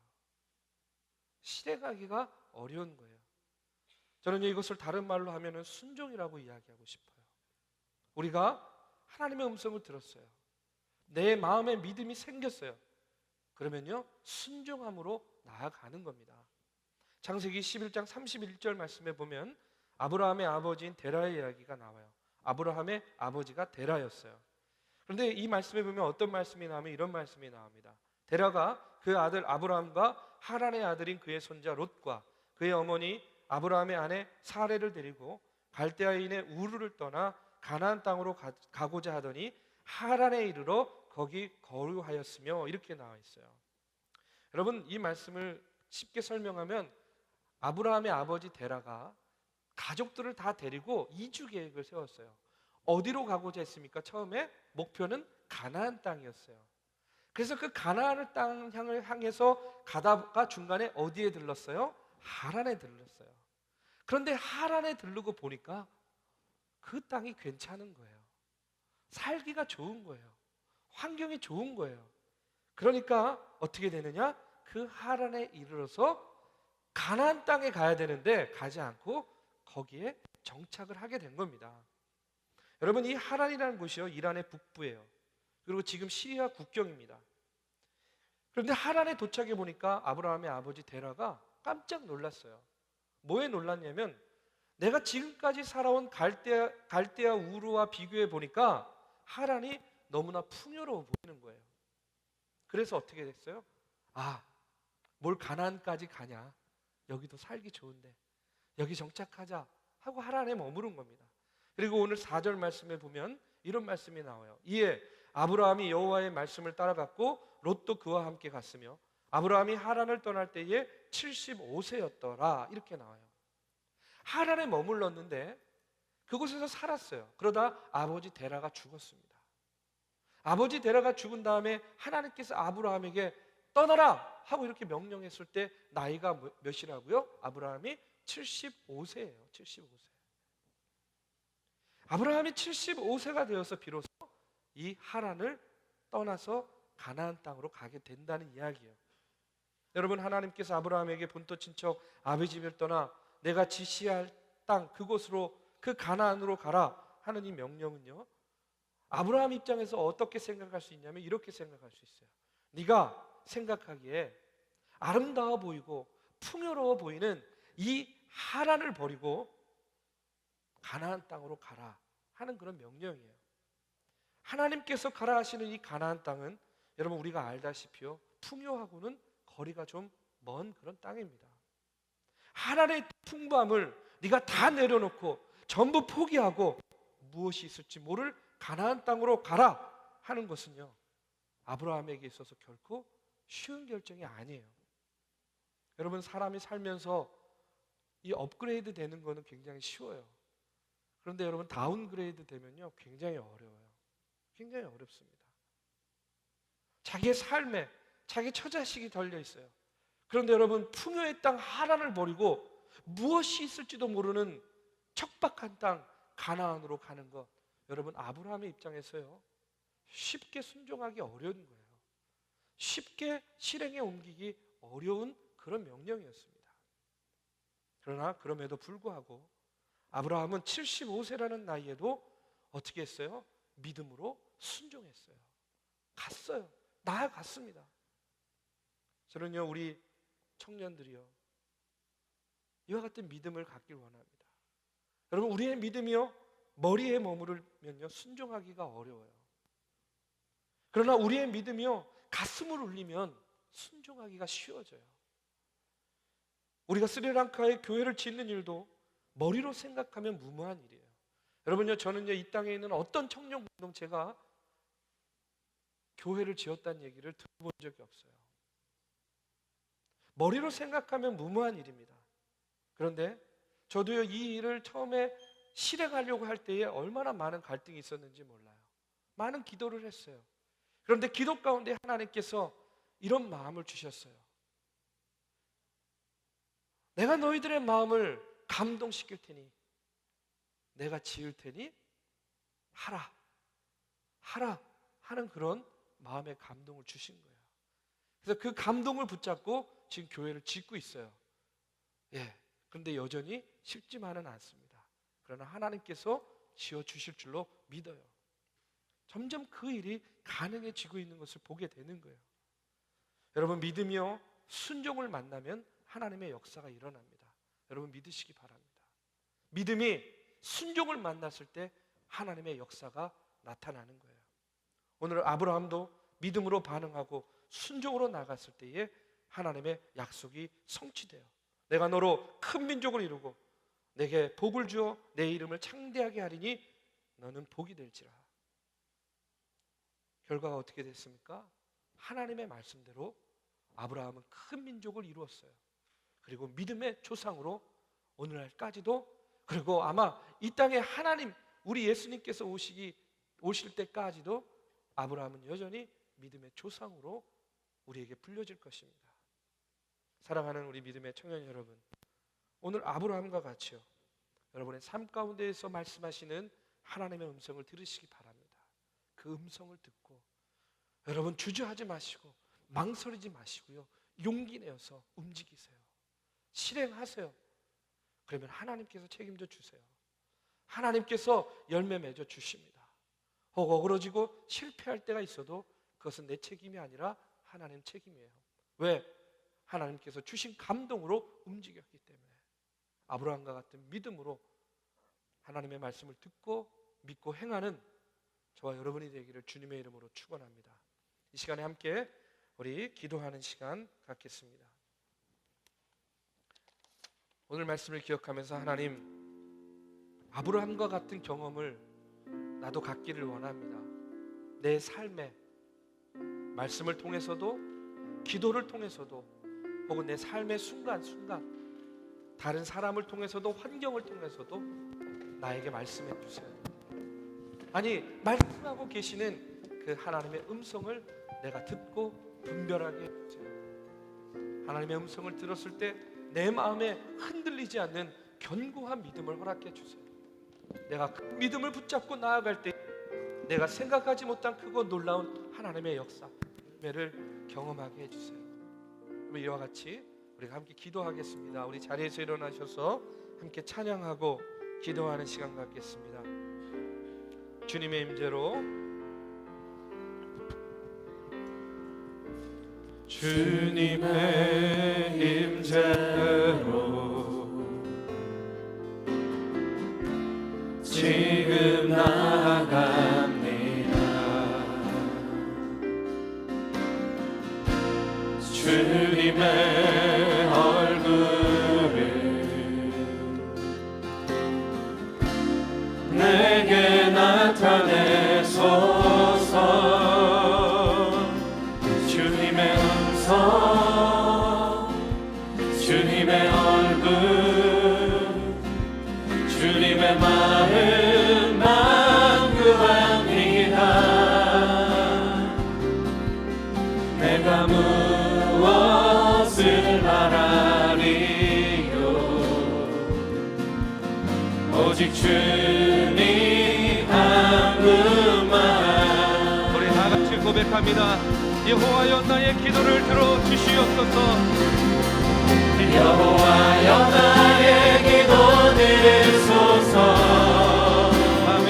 실행하기가 어려운 거예요. 저는 이것을 다른 말로 하면 순종이라고 이야기하고 싶어요. 우리가 하나님의 음성을 들었어요. 내 마음에 믿음이 생겼어요. 그러면요, 순종함으로 나아가는 겁니다. 창세기 11장 31절 말씀에 보면 아브라함의 아버지인 데라의 이야기가 나와요. 아브라함의 아버지가 데라였어요. 그런데 이 말씀에 보면 어떤 말씀이 나오면 이런 말씀이 나옵니다. 데라가 그 아들 아브라함과 하란의 아들인 그의 손자 롯과 그의 어머니 아브라함의 아내 사레를 데리고 갈대아인의 우르를 떠나 가나안 땅으로 가고자 하더니 하란에 이르러 거기 거류하였으며, 이렇게 나와 있어요. 여러분, 이 말씀을 쉽게 설명하면 아브라함의 아버지 데라가 가족들을 다 데리고 이주 계획을 세웠어요. 어디로 가고자 했습니까? 처음에 목표는 가나안 땅이었어요. 그래서 그 가나안 땅을 향해서 가다가 중간에 어디에 들렀어요? 하란에 들렀어요. 그런데 하란에 들르고 보니까 그 땅이 괜찮은 거예요. 살기가 좋은 거예요. 환경이 좋은 거예요. 그러니까 어떻게 되느냐? 그 하란에 이르러서 가나안 땅에 가야 되는데 가지 않고 거기에 정착을 하게 된 겁니다. 여러분, 이 하란이라는 곳이요, 이란의 북부예요. 그리고 지금 시리아 국경입니다. 그런데 하란에 도착해 보니까 아브라함의 아버지 데라가 깜짝 놀랐어요. 뭐에 놀랐냐면 내가 지금까지 살아온 갈대아 우르와 비교해 보니까 하란이 너무나 풍요로워 보이는 거예요. 그래서 어떻게 됐어요? 뭘 가나안까지 가냐? 여기도 살기 좋은데 여기 정착하자 하고 하란에 머무른 겁니다. 그리고 오늘 4절 말씀에 보면 이런 말씀이 나와요. 이에 아브라함이 여호와의 말씀을 따라갔고 롯도 그와 함께 갔으며 아브라함이 하란을 떠날 때에 75세였더라 이렇게 나와요. 하란에 머물렀는데 그곳에서 살았어요. 그러다 아버지 데라가 죽었습니다. 아버지 데라가 죽은 다음에 하나님께서 아브라함에게 떠나라 하고 이렇게 명령했을 때 나이가 몇이라고요? 아브라함이 75세예요. 75세. 아브라함이 75세가 되어서 비로소 이 하란을 떠나서 가나안 땅으로 가게 된다는 이야기예요. 여러분, 하나님께서 아브라함에게 본토 친척 아비 집을 떠나 내가 지시할 땅 그곳으로 그 가나안으로 가라 하는 이 명령은요, 아브라함 입장에서 어떻게 생각할 수 있냐면 이렇게 생각할 수 있어요. 네가 생각하기에 아름다워 보이고 풍요로워 보이는 이 하란을 버리고 가나안 땅으로 가라 하는 그런 명령이에요. 하나님께서 가라 하시는 이 가나안 땅은 여러분 우리가 알다시피요, 풍요하고는 거리가 좀 먼 그런 땅입니다. 하란의 풍부함을 네가 다 내려놓고 전부 포기하고 무엇이 있을지 모를 가나안 땅으로 가라 하는 것은요, 아브라함에게 있어서 결코 쉬운 결정이 아니에요. 여러분, 사람이 살면서 이 업그레이드 되는 거는 굉장히 쉬워요. 그런데 여러분, 다운그레이드 되면요 굉장히 어려워요. 굉장히 어렵습니다. 자기의 삶에 자기 처자식이 달려 있어요. 그런데 여러분, 풍요의 땅 하란을 버리고 무엇이 있을지도 모르는 척박한 땅 가나안으로 가는 것, 여러분 아브라함의 입장에서요 쉽게 순종하기 어려운 거예요. 쉽게 실행에 옮기기 어려운 그런 명령이었습니다. 그러나 그럼에도 불구하고 아브라함은 75세라는 나이에도 어떻게 했어요? 믿음으로 순종했어요. 갔어요. 나아갔습니다. 저는요, 우리 청년들이요, 이와 같은 믿음을 갖길 원합니다. 여러분, 우리의 믿음이요 머리에 머무르면요 순종하기가 어려워요. 그러나 우리의 믿음이요 가슴을 울리면 순종하기가 쉬워져요. 우리가 스리랑카의 교회를 짓는 일도 머리로 생각하면 무모한 일이에요. 여러분요, 저는요 이 땅에 있는 어떤 청년 공동체가 교회를 지었다는 얘기를 들어본 적이 없어요. 머리로 생각하면 무모한 일입니다. 그런데 저도요 이 일을 처음에 실행하려고 할 때에 얼마나 많은 갈등이 있었는지 몰라요. 많은 기도를 했어요. 그런데 기도 가운데 하나님께서 이런 마음을 주셨어요. 내가 너희들의 마음을 감동시킬 테니 내가 지을 테니 하라 하는 그런 마음의 감동을 주신 거예요. 그래서 그 감동을 붙잡고 지금 교회를 짓고 있어요. 그런데 여전히 쉽지만은 않습니다. 그러나 하나님께서 지어주실 줄로 믿어요. 점점 그 일이 가능해지고 있는 것을 보게 되는 거예요. 여러분, 믿음이요 순종을 만나면 하나님의 역사가 일어납니다. 여러분 믿으시기 바랍니다. 믿음이 순종을 만났을 때 하나님의 역사가 나타나는 거예요. 오늘 아브라함도 믿음으로 반응하고 순종으로 나갔을 때에 하나님의 약속이 성취돼요. 내가 너로 큰 민족을 이루고 내게 복을 주어 내 이름을 창대하게 하리니 너는 복이 될지라. 결과가 어떻게 됐습니까? 하나님의 말씀대로 아브라함은 큰 민족을 이루었어요. 그리고 믿음의 조상으로 오늘날까지도, 그리고 아마 이 땅에 하나님 우리 예수님께서 오실 때까지도 아브라함은 여전히 믿음의 조상으로 우리에게 불려질 것입니다. 사랑하는 우리 믿음의 청년 여러분, 오늘 아브라함과 같이요 여러분의 삶 가운데에서 말씀하시는 하나님의 음성을 들으시기 바랍니다. 그 음성을 듣고 여러분 주저하지 마시고 망설이지 마시고요 용기 내어서 움직이세요. 실행하세요. 그러면 하나님께서 책임져 주세요. 하나님께서 열매 맺어 주십니다. 혹 어그러지고 실패할 때가 있어도 그것은 내 책임이 아니라 하나님 책임이에요. 왜? 하나님께서 주신 감동으로 움직였기 때문에. 아브라함과 같은 믿음으로 하나님의 말씀을 듣고 믿고 행하는 저와 여러분이 되기를 주님의 이름으로 축원합니다. 이 시간에 함께 우리 기도하는 시간 갖겠습니다. 오늘 말씀을 기억하면서 하나님, 아브라함과 같은 경험을 나도 갖기를 원합니다. 내 삶에 말씀을 통해서도, 기도를 통해서도, 혹은 내 삶의 순간순간 다른 사람을 통해서도, 환경을 통해서도 나에게 말씀해 주세요. 아니, 말씀하고 계시는 그 하나님의 음성을 내가 듣고 분별하게 해주세요. 하나님의 음성을 들었을 때 내 마음에 흔들리지 않는 견고한 믿음을 허락해 주세요. 내가 그 믿음을 붙잡고 나아갈 때 내가 생각하지 못한 크고 놀라운 하나님의 역사, 은혜를 경험하게 해주세요. 그럼 이와 같이 우리가 함께 기도하겠습니다. 우리 자리에서 일어나셔서 함께 찬양하고 기도하는 시간 갖겠습니다. 주님의 임재로, 주님의 임재로 지금 나아갑니다. 주님의 얼굴을 내게 나타내소서. 주님의 얼굴, 주님의 마음만 구합니다. 내가 무엇을 바라리요? 오직 주님 한 분만. 우리 다 같이 고백합니다. 여호와여, 나의 기도를 들어주시옵소서. 여호와여, 나의 기도 들으소서. 아멘.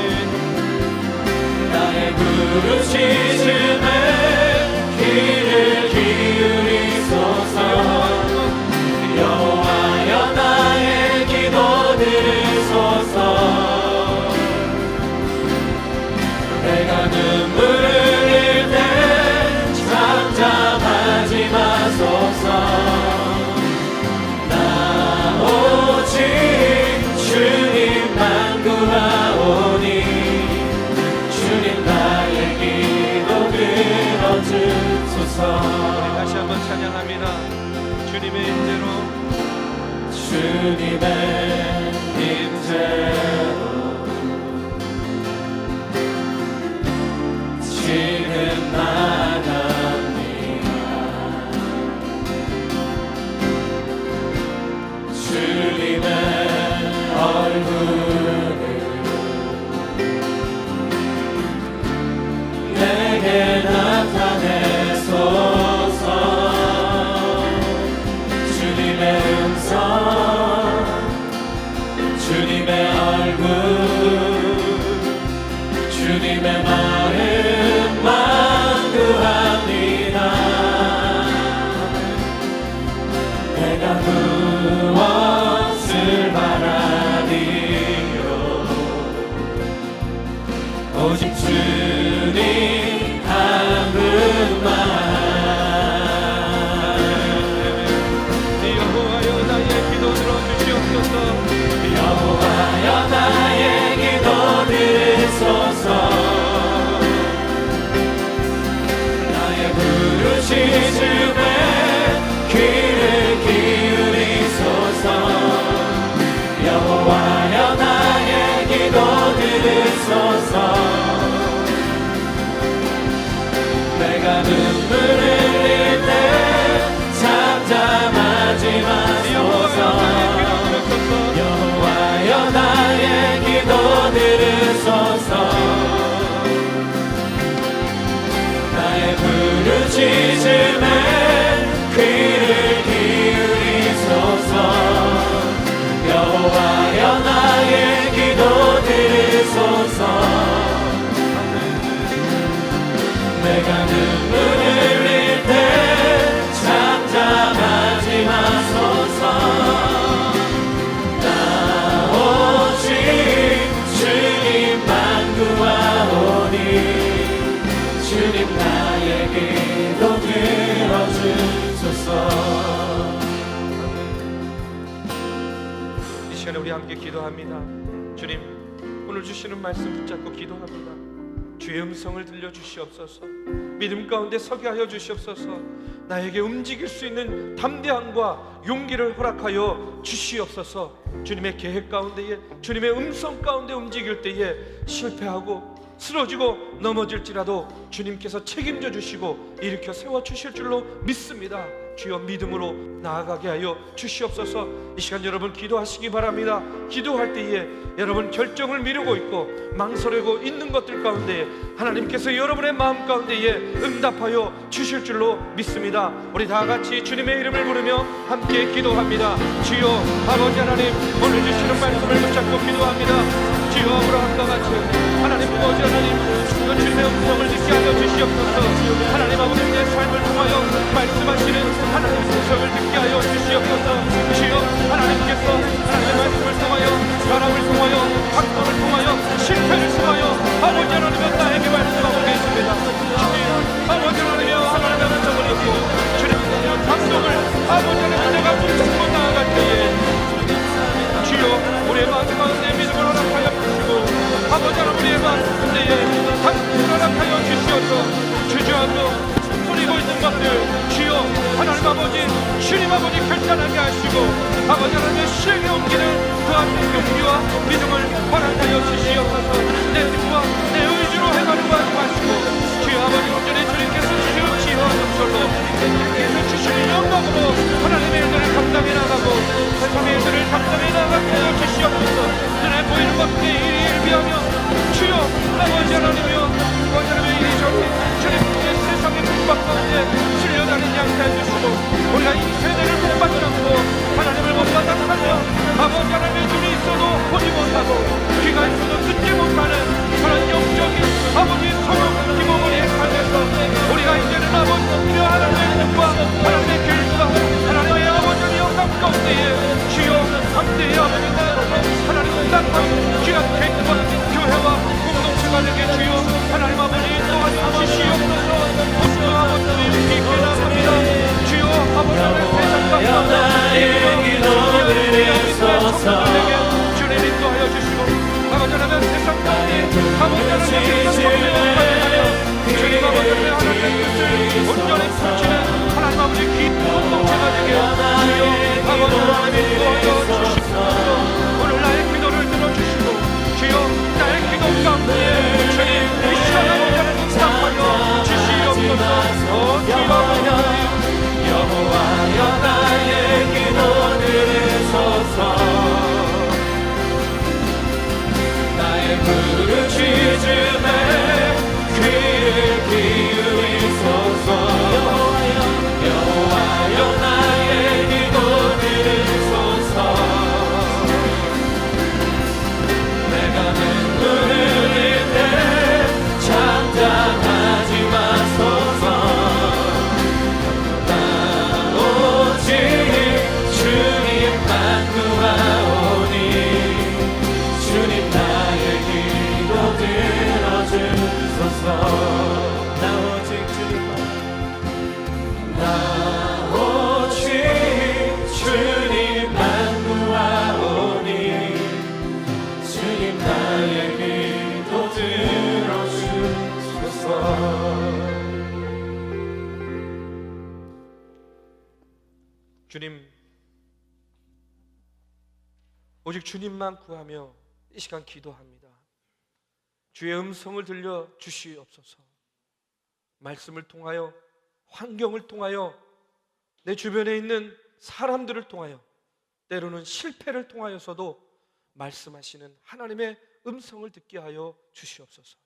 나의 부르짖음에 귀를 기울이소서. 여호와여, 나의 기도 들으소서. 내가 눈물을 흘릴 때 잠잠하지 마소서. 주님만 구하오니 주님 나의 기도 들어주소서. 우리 다시 한번 찬양합니다. 주님의 임재로, 주님의 임재로 지금 나갑니다. 주님의 얼굴을 내게 나타내소서. 주님의 음성, 주님의 얼굴, 주님의 마음만 구합니다. 내가 무엇을 바라리요? 오직 주님 한 분만. 여호와여, 나의 기도 들어주시옵소서. 여호와여, 나의 기도 들으소서. 나의 부르짖음에 귀를 기울이소서. 여호와여, 나의 기도 들으소서. 내가 눈물을 흘릴 때 잠잠하지 마소서. 여호와여, 나의 기도 들으소서. 나의 부르짖음에 귀를 기울이소서. 여호와여, 나의 기도 들으소서. 시간에 우리 함께 기도합니다. 주님, 오늘 주시는 말씀 붙잡고 기도합니다. 주의 음성을 들려주시옵소서. 믿음 가운데 서게 하여 주시옵소서. 나에게 움직일 수 있는 담대함과 용기를 허락하여 주시옵소서. 주님의 계획 가운데에, 주님의 음성 가운데 움직일 때에 실패하고 쓰러지고 넘어질지라도 주님께서 책임져 주시고 일으켜 세워 주실 줄로 믿습니다. 주여, 믿음으로 나아가게 하여 주시옵소서. 이 시간 여러분 기도하시기 바랍니다. 기도할 때에 여러분 결정을 미루고 있고 망설이고 있는 것들 가운데 하나님께서 여러분의 마음 가운데에 응답하여 주실 줄로 믿습니다. 우리 다 같이 주님의 이름을 부르며 함께 기도합니다. 주여, 아버지 하나님, 오늘 주시는 말씀을 붙잡고 기도합니다. 주여, 아브라함과 같이 하나님, 아버지 하나님, 주님의 음성을 듣게 하여 주시옵소서. 하나님 아버지, 내 삶을 통하여 말씀하시는 하나님의 음성을 듣게 하여 주시옵소서. 주여, 하나님께서 하나님의 말씀을 통하여 결함을 통하여 학점을 통하여 실패를 통하여 아버지 하나님의 나에게 말씀하고 계십니다. 주님, 아버지 하나님의 하나님의 음성을 듣고 주님의 감동을 아버지 하나님 내가 붙잡고 나아갈 때에 주여, 우리의 마음 가운데 믿음을 허락하여 주시고 아버지 하나님 우리의 마음 가운데에 당신을 허락하여 주시옵소서. 주저하고 뿌리고 있는 것들 주여 하나님 아버지, 주님 아버지 결단하게 하시고 아버지 하나님의 실행에 옮기는 그 앞에 용기와 믿음을 허락하여 주시옵소서. 내 뜻과 내 의지로 행하려고 하지 마시고 주여 아버지, 온전히 주님께서 주시는 지혜와 능력으로 주님께서 주시는 영광으로 하나님의 일들을 감당해 나가고 세상의 일들을 감당해 나가게 하여 주시옵소서. 눈에 보이는 것들이 일비하며 주여 아버지 하나님이여 아버지 하나님의 일이 저리 주님의 세상의 궁박 가운데 실려다니는 양태 해주시고 우리가 이 세대를 못 받지 않고 하나님을 못 받아가며 아버지 하나님의 눈이 있어도 보지 못하고 귀가 있어도 듣지 못하는 그런 영적인 아버지 소용 기모모리의 삶에서 우리가 이제는 아버지 하나님의 뜻과 하나님의 길과 하나님의 아버지의 영광 가운데에 주여 함께해 아버지 하나님 땅과 귀한 개인과 교회와 공동체가 되게 주여 하나님 아버지 도와주시옵소서. 모두 아버지를 믿게 나갑니다. 주여 아버지 하나님 세상 나의 기도를 들으소서. 주님 인도하여 주시고 아버지 하나님 세상 가운데 아버지 하나님 주님 아버지 하나님의 뜻을 온전히 펼치는 하나님 아버지 긴 공동체가 되게 주여 아버지 하나님 도와주시옵소서. 오늘 나의 기도를 들어주시고 주여 나의 기도 가운데 주님 이 시간 아버지 하나님 응답하여 주시옵소서. 주여 여호와여 나의 기도 들으소서. 나의 부르짖음에 귀를 기울이소서. 여호와여 나의 기도 들으소서. 내가 눈물을 흘릴 때 잠잠하지 마소서. 주님만 구하오니 주님 나의 기도 들어주소서. 나 오직 주님만, 나 오직 주님만 구하오니 주님 나의 기도 들어주소서. 주님, 오직 주님만 구하며 이 시간 기도합니다. 주의 음성을 들려 주시옵소서. 말씀을 통하여, 환경을 통하여, 내 주변에 있는 사람들을 통하여, 때로는 실패를 통하여서도 말씀하시는 하나님의 음성을 듣게 하여 주시옵소서.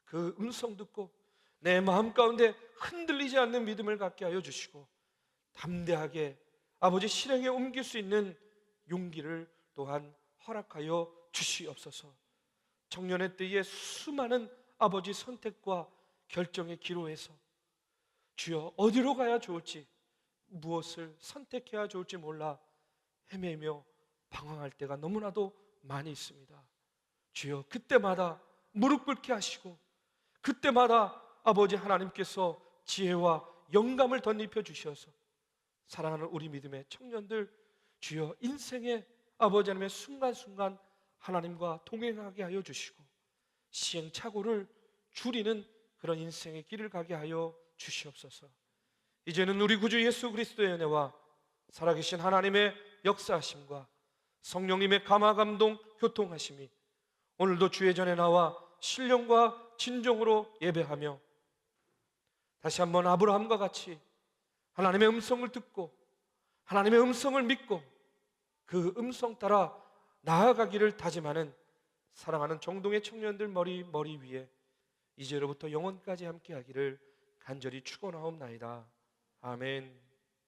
그 음성 듣고 내 마음 가운데 흔들리지 않는 믿음을 갖게 하여 주시고 담대하게 아버지 실행에 옮길 수 있는 용기를 또한 허락하여 주시옵소서. 청년의 때에 수많은 아버지 선택과 결정의 기로에서 주여 어디로 가야 좋을지, 무엇을 선택해야 좋을지 몰라 헤매며 방황할 때가 너무나도 많이 있습니다. 주여 그때마다 무릎 꿇게 하시고 그때마다 아버지 하나님께서 지혜와 영감을 덧입혀 주셔서 사랑하는 우리 믿음의 청년들, 주여 인생의 아버지 하나님의 순간순간 하나님과 동행하게 하여 주시고 시행착오를 줄이는 그런 인생의 길을 가게 하여 주시옵소서. 이제는 우리 구주 예수 그리스도의 은혜와 살아계신 하나님의 역사하심과 성령님의 감화감동 교통하심이 오늘도 주의 전에 나와 신령과 진정으로 예배하며 다시 한번 아브라함과 같이 하나님의 음성을 듣고 하나님의 음성을 믿고 그 음성 따라 나아가기를 다짐하는 사랑하는 정동의 청년들 머리 위에 이제로부터 영원까지 함께하기를 간절히 축원하옵나이다. 아멘.